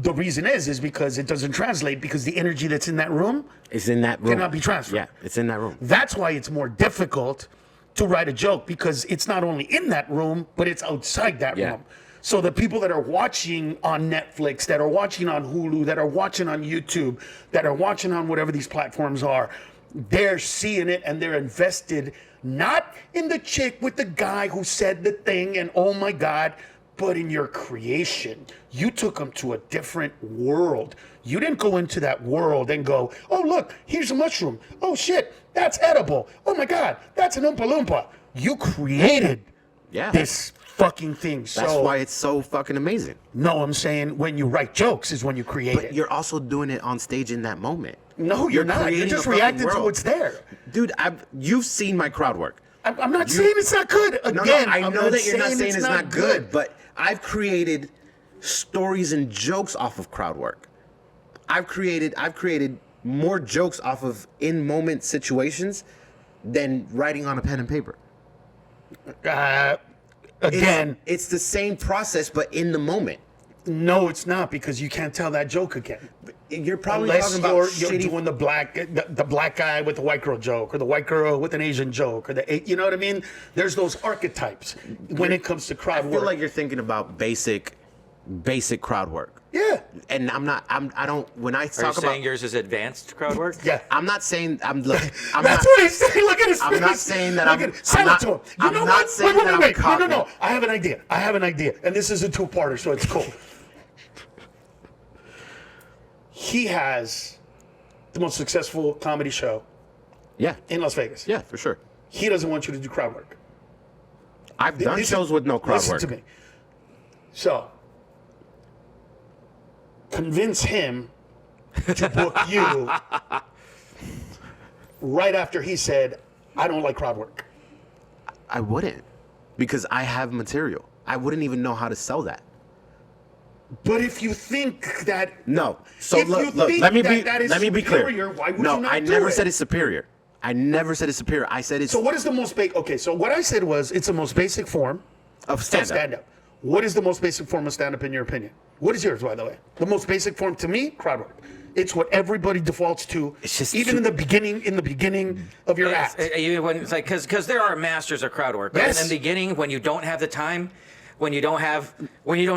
the reason is because it doesn't translate, because the energy that's in that room It's in that room. cannot be transferred. Yeah, it's in that room. That's why it's more difficult to write a joke, because it's not only in that room, but it's outside that Yeah. room. So the people that are watching on Netflix, that are watching on Hulu, that are watching on YouTube, that are watching on whatever these platforms are, they're seeing it and they're invested, not in the chick with the guy who said the thing and oh my God, but in your creation. You took them to a different world. You didn't go into that world and go, oh, look, here's a mushroom. Oh, shit, that's edible. Oh, my God, that's an Oompa Loompa. You created this fucking thing. That's why it's so fucking amazing. No, I'm saying when you write jokes is when you create But it. you're also doing it on stage in that moment. No, you're not. You're creating just a fucking reacting to world. what's there. Dude, you've seen my crowd work. I'm not saying it's not good. Again, No, I I'm know that you're not saying it's it's not good, but I've created stories and jokes off of crowd work. I've created more jokes off of in-moment situations than writing on a pen and paper. Again, It's the same process, but in the moment. no, it's not, because you can't tell that joke again. You're probably Unless talking about you're shitty. doing the black guy with the white girl joke, or the white girl with an Asian joke, or you know what I mean? There's those archetypes when it comes to crowd I feel work. like you're thinking about basic crowd work. Yeah. And when I Are you talk saying about, yours is advanced crowd work? Yeah. I'm not saying, I'm That's not, what he's saying. Look at his face. I'm not saying that Look I'm- at- Sell I'm it not- to him. You I'm know not what? saying Wait, that I'm no. cocky. I have an idea. And this is a two-parter, so it's cool. He has the most successful comedy show yeah, in Las Vegas. yeah, for sure. He doesn't want you to do crowd work. I've done Listen- shows with no crowd listen work. to me. So convince him to book you right after he said, I don't like crowd work? I wouldn't, because I have material. I wouldn't even know how to sell that. But if you think that No. So if you look, think let me that is be clear. superior, why would No, you not I do never it? said it's superior. I never said it's superior. I said it's So what is the most basic? Okay, so what I said was it's the most basic form of of stand-up. stand-up. What is the most basic form of stand-up in your opinion? What is yours, by the way? The most basic form to me, crowd work. It's what everybody defaults to, It's just even in the beginning of your act. Even when it's like, because there are masters of crowd work. But Yes. in the beginning, when you don't have the time, when you don't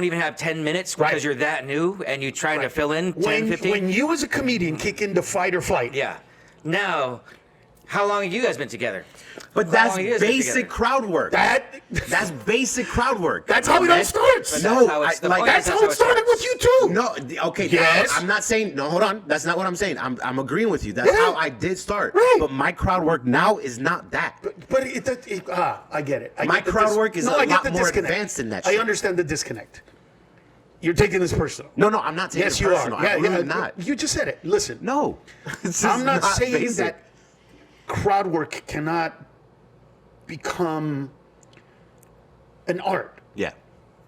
even have 10 minutes because Right. you're that new and you're trying to fill in 10, 15. When you as a comedian kick into fight or flight, Yeah. Now, how long have you guys been together? But How that's long have you guys been basic together? crowd work. That's basic crowd work. that's how it all starts. But No, that's how it's- the point is That's how it started with you too. No, okay. Yes. I'm not saying. No, hold on. That's not what I'm saying. I'm agreeing with you. That's Yeah. how I did start. Right. But my crowd work now is not that. But I get it. My crowd work is a I get lot the more disconnect. advanced than that I shit. understand the disconnect. You're taking this personal. No, I'm not taking Yes, it you personal. are. I'm really not. You just said it. Listen, No, This I'm is not saying basic. that crowd work cannot become an art. Yeah.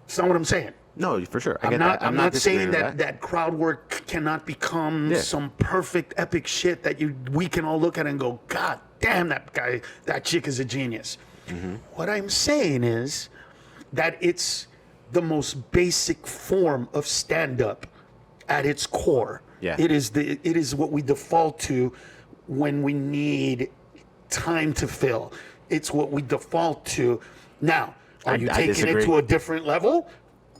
It's not what I'm saying. No, for sure. I I'm get not. that. I'm not saying disagreeing with that crowd work cannot become Yeah. some perfect epic shit that we can all look at and go, God damn, that chick is a genius. Mm-hmm. What I'm saying is that it's the most basic form of stand-up at its core. Yeah. It is what we default to when we need time to fill. It's what we default to. Now, are you I taking disagree. it to a different level?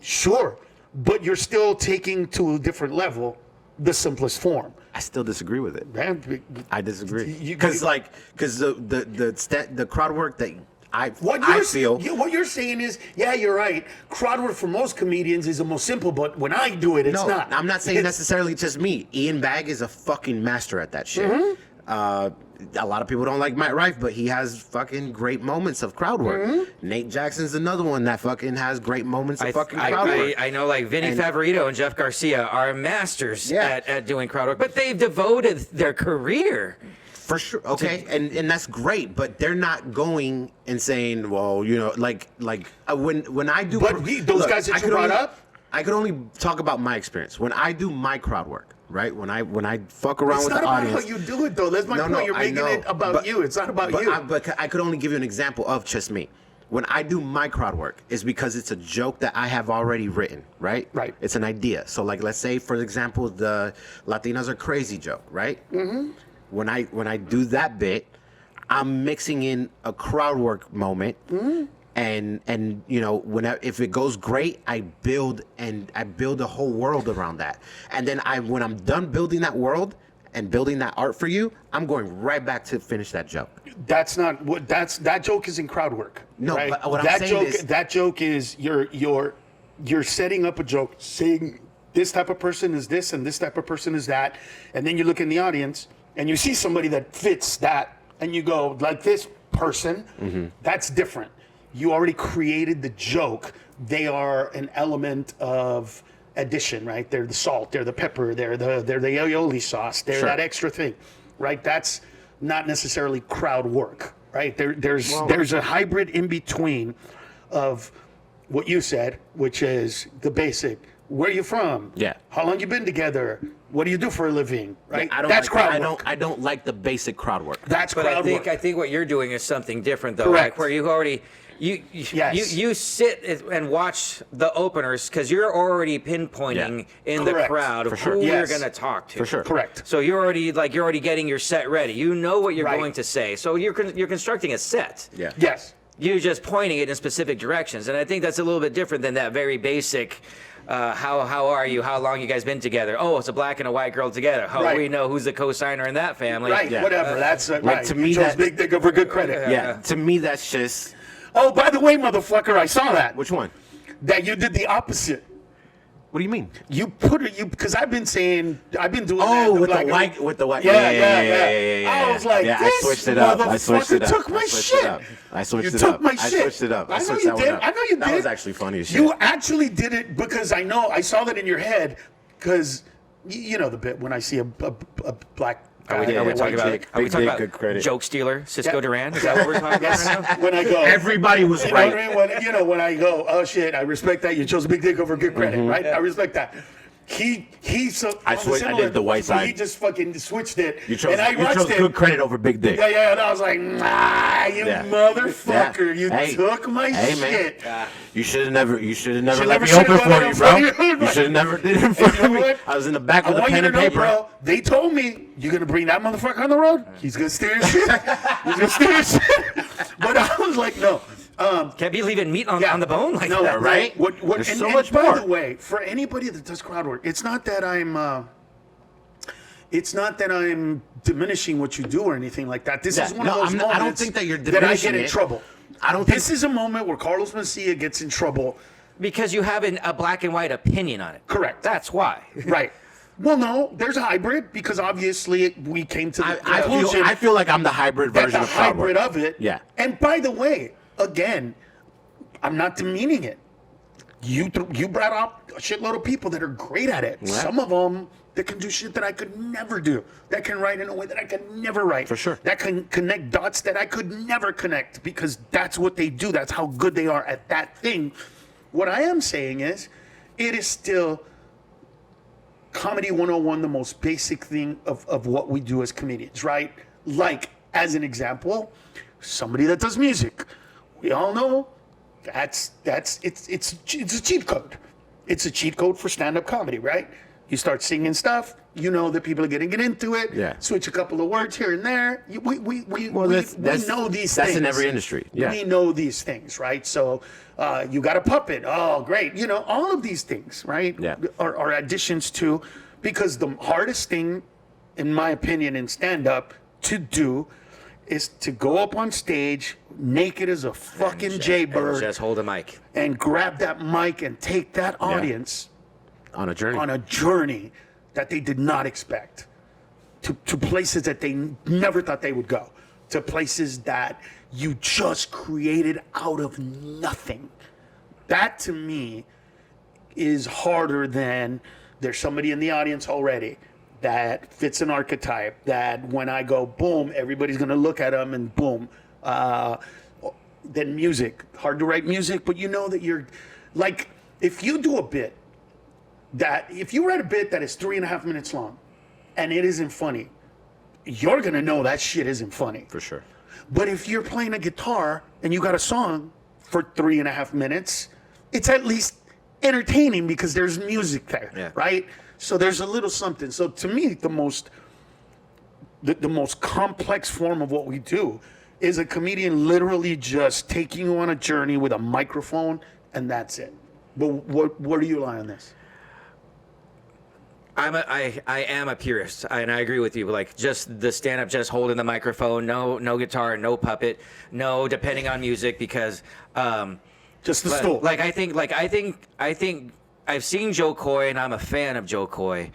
Sure. But you're still taking to a different level the simplest form. I still disagree with it. Man, I disagree You- because the crowd work that I feel. what you're saying is, yeah, you're right. Crowd work for most comedians is the most simple, but when I do it, it's No, not. I'm not saying It's- necessarily just me. Ian Bagg is a fucking master at that shit. Mm-hmm. A lot of people don't like Matt Rife, but he has fucking great moments of crowd work. Mm-hmm. Nate Jackson's another one that fucking has great moments of fucking crowd work. I know, like Vinny And- Favorito and Jeff Garcia are masters Yeah. at doing crowd work, but they've devoted their career. For sure, okay, and that's great, but they're not going and saying, well, you know, like when I do. But those guys that I you could brought only- up? I could only talk about my experience when I do my crowd work, right? When I fuck around It's with not the about audience. how you do it, though. That's my point. You're I making know, it about but- you. It's not about but you. But I could only give you an example of just me. When I do my crowd work, is because it's a joke that I have already written, right? Right. It's an idea. So, like, let's say, for example, the Latinas are crazy joke, right? Mm-hmm. When I do that bit, I'm mixing in a crowd work moment. Mm-hmm. And you know, if it goes great, I build a whole world around that. And then when I'm done building that world and building that art for you, I'm going right back to finish that joke. That's not what. That joke is in crowd work. No, right? but what I'm that saying joke, is- that joke is you're setting up a joke, saying this type of person is this and this type of person is that, and then you look in the audience and you see somebody that fits that, and you go like this person. Mm-hmm. That's different. You already created the joke. They are an element of addition, right? They're the salt, they're the pepper, they're the aioli sauce, they're Sure. that extra thing, right? That's not necessarily crowd work, right? There's a hybrid in between of what you said, which is the basic. Where you from? Yeah. How long you been together? What do you do for a living? Right. I don't That's like, crowd work. I don't like the basic crowd work. That's But crowd work. I think what you're doing is something different, though. Correct. Like where you already Yes. you sit and watch the openers because you're already pinpointing in the Correct. crowd For sure. who Yes. you're going to talk to. For sure. Correct. So you're already getting your set ready. You know what you're Right. going to say. So you're constructing a set. Yeah. Yes. You're just pointing it in specific directions, and I think that's a little bit different than that very basic. How are you? How long you guys been together? Oh, it's a black and a white girl together. How Right. do we know who's the co-signer in that family? Right. Yeah. Whatever. That's right. to You me chose that- Big Dick over good credit. Yeah. To me, that's just Oh, by the way, motherfucker, I saw that. which one? That you did the opposite. What do you mean? You put it, because I've been doing that. Oh, with black the and- white. Yeah. I was like, yeah, I this switched it up. I switched it motherfucker up. took my I switched shit. it up. I switched You it took up. my I shit. switched it up. I know switched you that one did. up. I know you That did. was actually funny as shit. You actually did it because I know I saw that in your head. because you know the bit when I see a black guy, Are we talking Big Dick, about good credit. joke stealer Cisco Yeah. Duran? Is that what we're talking about right now? when I go, Everybody was you know right. what I mean? When I go, oh shit, I respect that you chose Big Dick over Good Credit, right? I respect that. I did the white side. He just fucking switched it. You chose, and I you watched chose it. Good Credit over Big Dick. Yeah, and I was like, nah, you Yeah. motherfucker, Yeah. you took my Hey, shit. man. You should have never let never me should've open done for it you, for bro. you. You should have never did it for And you know me. what? I was in the back I with a want you pen to and know, paper. bro, they told me, you're going to bring that motherfucker on the road? He's going to steer your shit. He's going to steer your shit. But I was like, no. Can't be leaving meat on the bone like no, that. right? There's and, so and much by more. the way, for anybody that does crowd work, it's not that I'm diminishing what you do or anything like that. This Yeah, is one no, of those I moments don't think that you're that I diminishing get in it. trouble. I don't think This is a moment where Carlos Mencia gets in trouble. Because you have a black and white opinion on it. Correct. That's why. Right. Well, no, there's a hybrid because obviously we came to the conclusion I feel like I'm the hybrid that version the of crowd hybrid work. of it. Yeah. And by the way, again, I'm not demeaning it. You brought up a shitload of people that are great at it. Yeah. Some of them that can do shit that I could never do. That can write in a way that I could never write. For sure. That can connect dots that I could never connect because that's what they do. That's how good they are at that thing. What I am saying is, it is still comedy 101, the most basic thing of what we do as comedians, right? Like, as an example, somebody that does music. We all know it's a cheat code. It's a cheat code for stand-up comedy, right? You start singing stuff, you know that people are going to get into it. Yeah. Switch a couple of words here and there. We know these things. That's in every industry. Yeah. We know these things, right? So you got a puppet. Oh, great. You know, all of these things, right? Yeah. Are additions to, because the hardest thing, in my opinion, in stand-up to do is to go up on stage naked as a fucking jaybird Just hold a mic. and grab that mic and take that audience On a journey. on a journey that they did not expect, to places that they never thought they would go, to places that you just created out of nothing. That to me is harder than there's somebody in the audience already that fits an archetype, that when I go boom, everybody's gonna look at them and boom. Then music, hard to write music, but you know that you're, like, if you do a bit if you write a bit that is 3.5 minutes long and it isn't funny, you're gonna know that shit isn't funny. For sure. But if you're playing a guitar and you got a song for 3.5 minutes, it's at least entertaining because there's music there, right? So there's a little something. So to me, the most complex form of what we do is a comedian literally just taking you on a journey with a microphone, and that's it. But where do you lie on this? I am a purist, and I agree with you. Like, just the stand up, just holding the microphone, no guitar, no puppet, no depending on music, because Just the stool. I think I've seen Joe Coy, and I'm a fan of Joe Coy,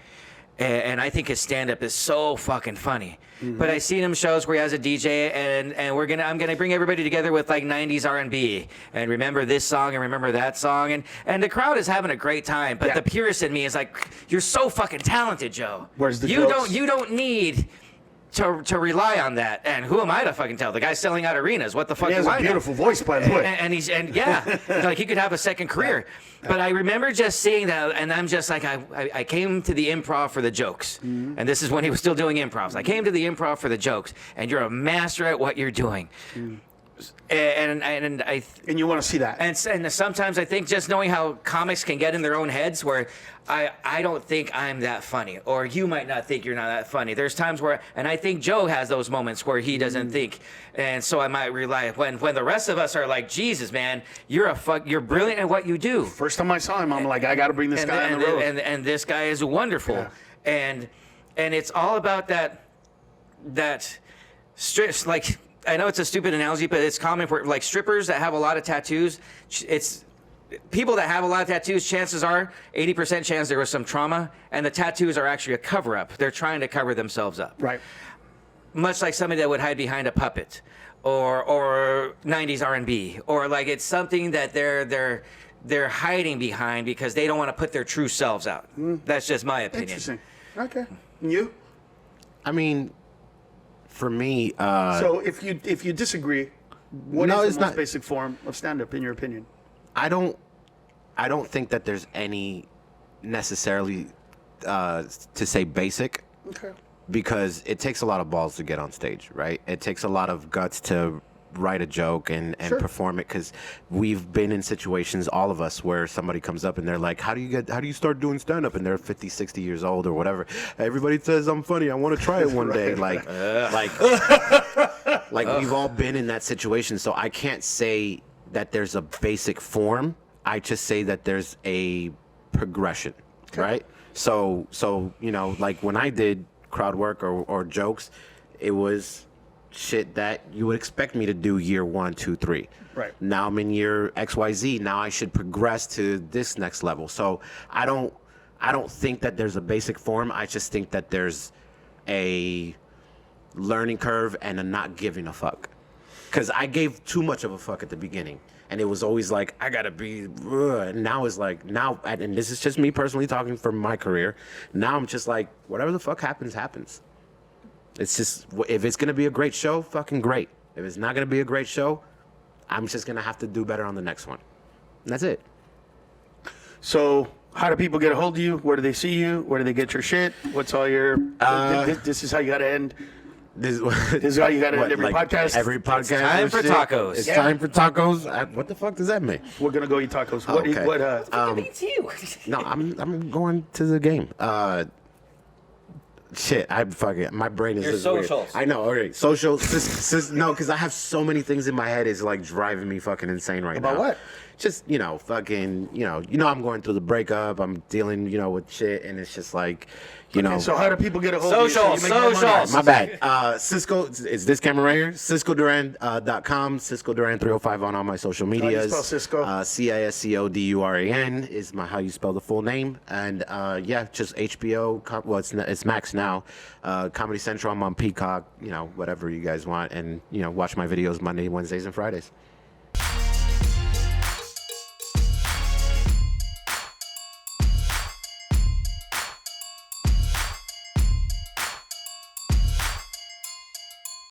and I think his stand up is so fucking funny. Mm-hmm. But I've seen him shows where he has a DJ, and I'm gonna bring everybody together with like 90s R&B, and remember this song and remember that song, and the crowd is having a great time. But Yeah. the purist in me is like, you're so fucking talented, Joe. Where's the you jokes? don't need to rely on that. And who am I to fucking tell? The guy's selling out arenas. What the fuck He has do a I know? beautiful voice, by the way. And yeah, like he could have a second career. But I remember just seeing that, and I'm just like, I came to the improv for the jokes, and this is when he was still doing improvs. I came to the improv for the jokes, and you're a master at what you're doing. And And you want to see that. and sometimes I think just knowing how comics can get in their own heads, where I don't think I'm that funny, or you might not think you're not that funny. There's times where, and I think Joe has those moments where he doesn't think, and so I might rely when the rest of us are like, Jesus, man, you're brilliant at what you do. First time I saw him, I'm like, I got to bring this guy on the road. And this guy is wonderful, Yeah. and it's all about that strips. Like, I know it's a stupid analogy, but it's common for like strippers that have a lot of tattoos. It's people that have a lot of tattoos. Chances are 80% chance there was some trauma, and the tattoos are actually a cover up. They're trying to cover themselves up. Right. Much like somebody that would hide behind a puppet, or 90s R&B, or like it's something that they're hiding behind because they don't want to put their true selves out. That's just my opinion. Interesting. Okay. And you? I mean, for me, So if you disagree, what No, is it's the most not- basic form of stand-up in your opinion? I don't think that there's any necessarily to say basic. Okay. Because it takes a lot of balls to get on stage, right? It takes a lot of guts to write a joke and Sure. perform it, because we've been in situations, all of us, where somebody comes up and they're like, how do you start doing stand-up? And they're 50, 60 years old or whatever. Everybody says I'm funny, I want to try it one day. Like we've all been in that situation. So I can't say that there's a basic form. I just say that there's a progression, right? So like when I did crowd work or jokes, it was shit that you would expect me to do year 1, 2, 3. Right. Now I'm in year XYZ. Now I should progress to this next level. So I don't think that there's a basic form. I just think that there's a learning curve and a not giving a fuck. Because I gave too much of a fuck at the beginning. And it was always like, I gotta be, and now it's like, and this is just me personally talking from my career. Now I'm just like, whatever the fuck happens, happens. It's just, if it's gonna be a great show, fucking great. If it's not gonna be a great show, I'm just gonna have to do better on the next one. And that's it. So how do people get a hold of you? Where do they see you? Where do they get your shit? What's all your? This is how you gotta end. This is how you gotta end every podcast. Every podcast. time for shit. tacos. It's Yeah. time for tacos. What the fuck does that mean? We're gonna go eat tacos. Okay. Me too. No, I'm going to the game. Shit, I fucking my brain is Your just weird. socials. I know. Okay, social. No, because I have so many things in my head. It's like driving me fucking insane right now. About what? Just fucking I'm going through the breakup. I'm dealing with shit, and it's just like So how do people get a hold of you? Socials, So you make more money? socials. My bad. Cisco is this camera right here. CiscoDuran.com. Cisco Duran 305 on all my social medias. spell Cisco? CiscoDuran is how you spell the full name. And just HBO. Well, it's Max now. Comedy Central. I'm on Peacock. Whatever you guys want, and watch my videos Monday, Wednesdays, and Fridays.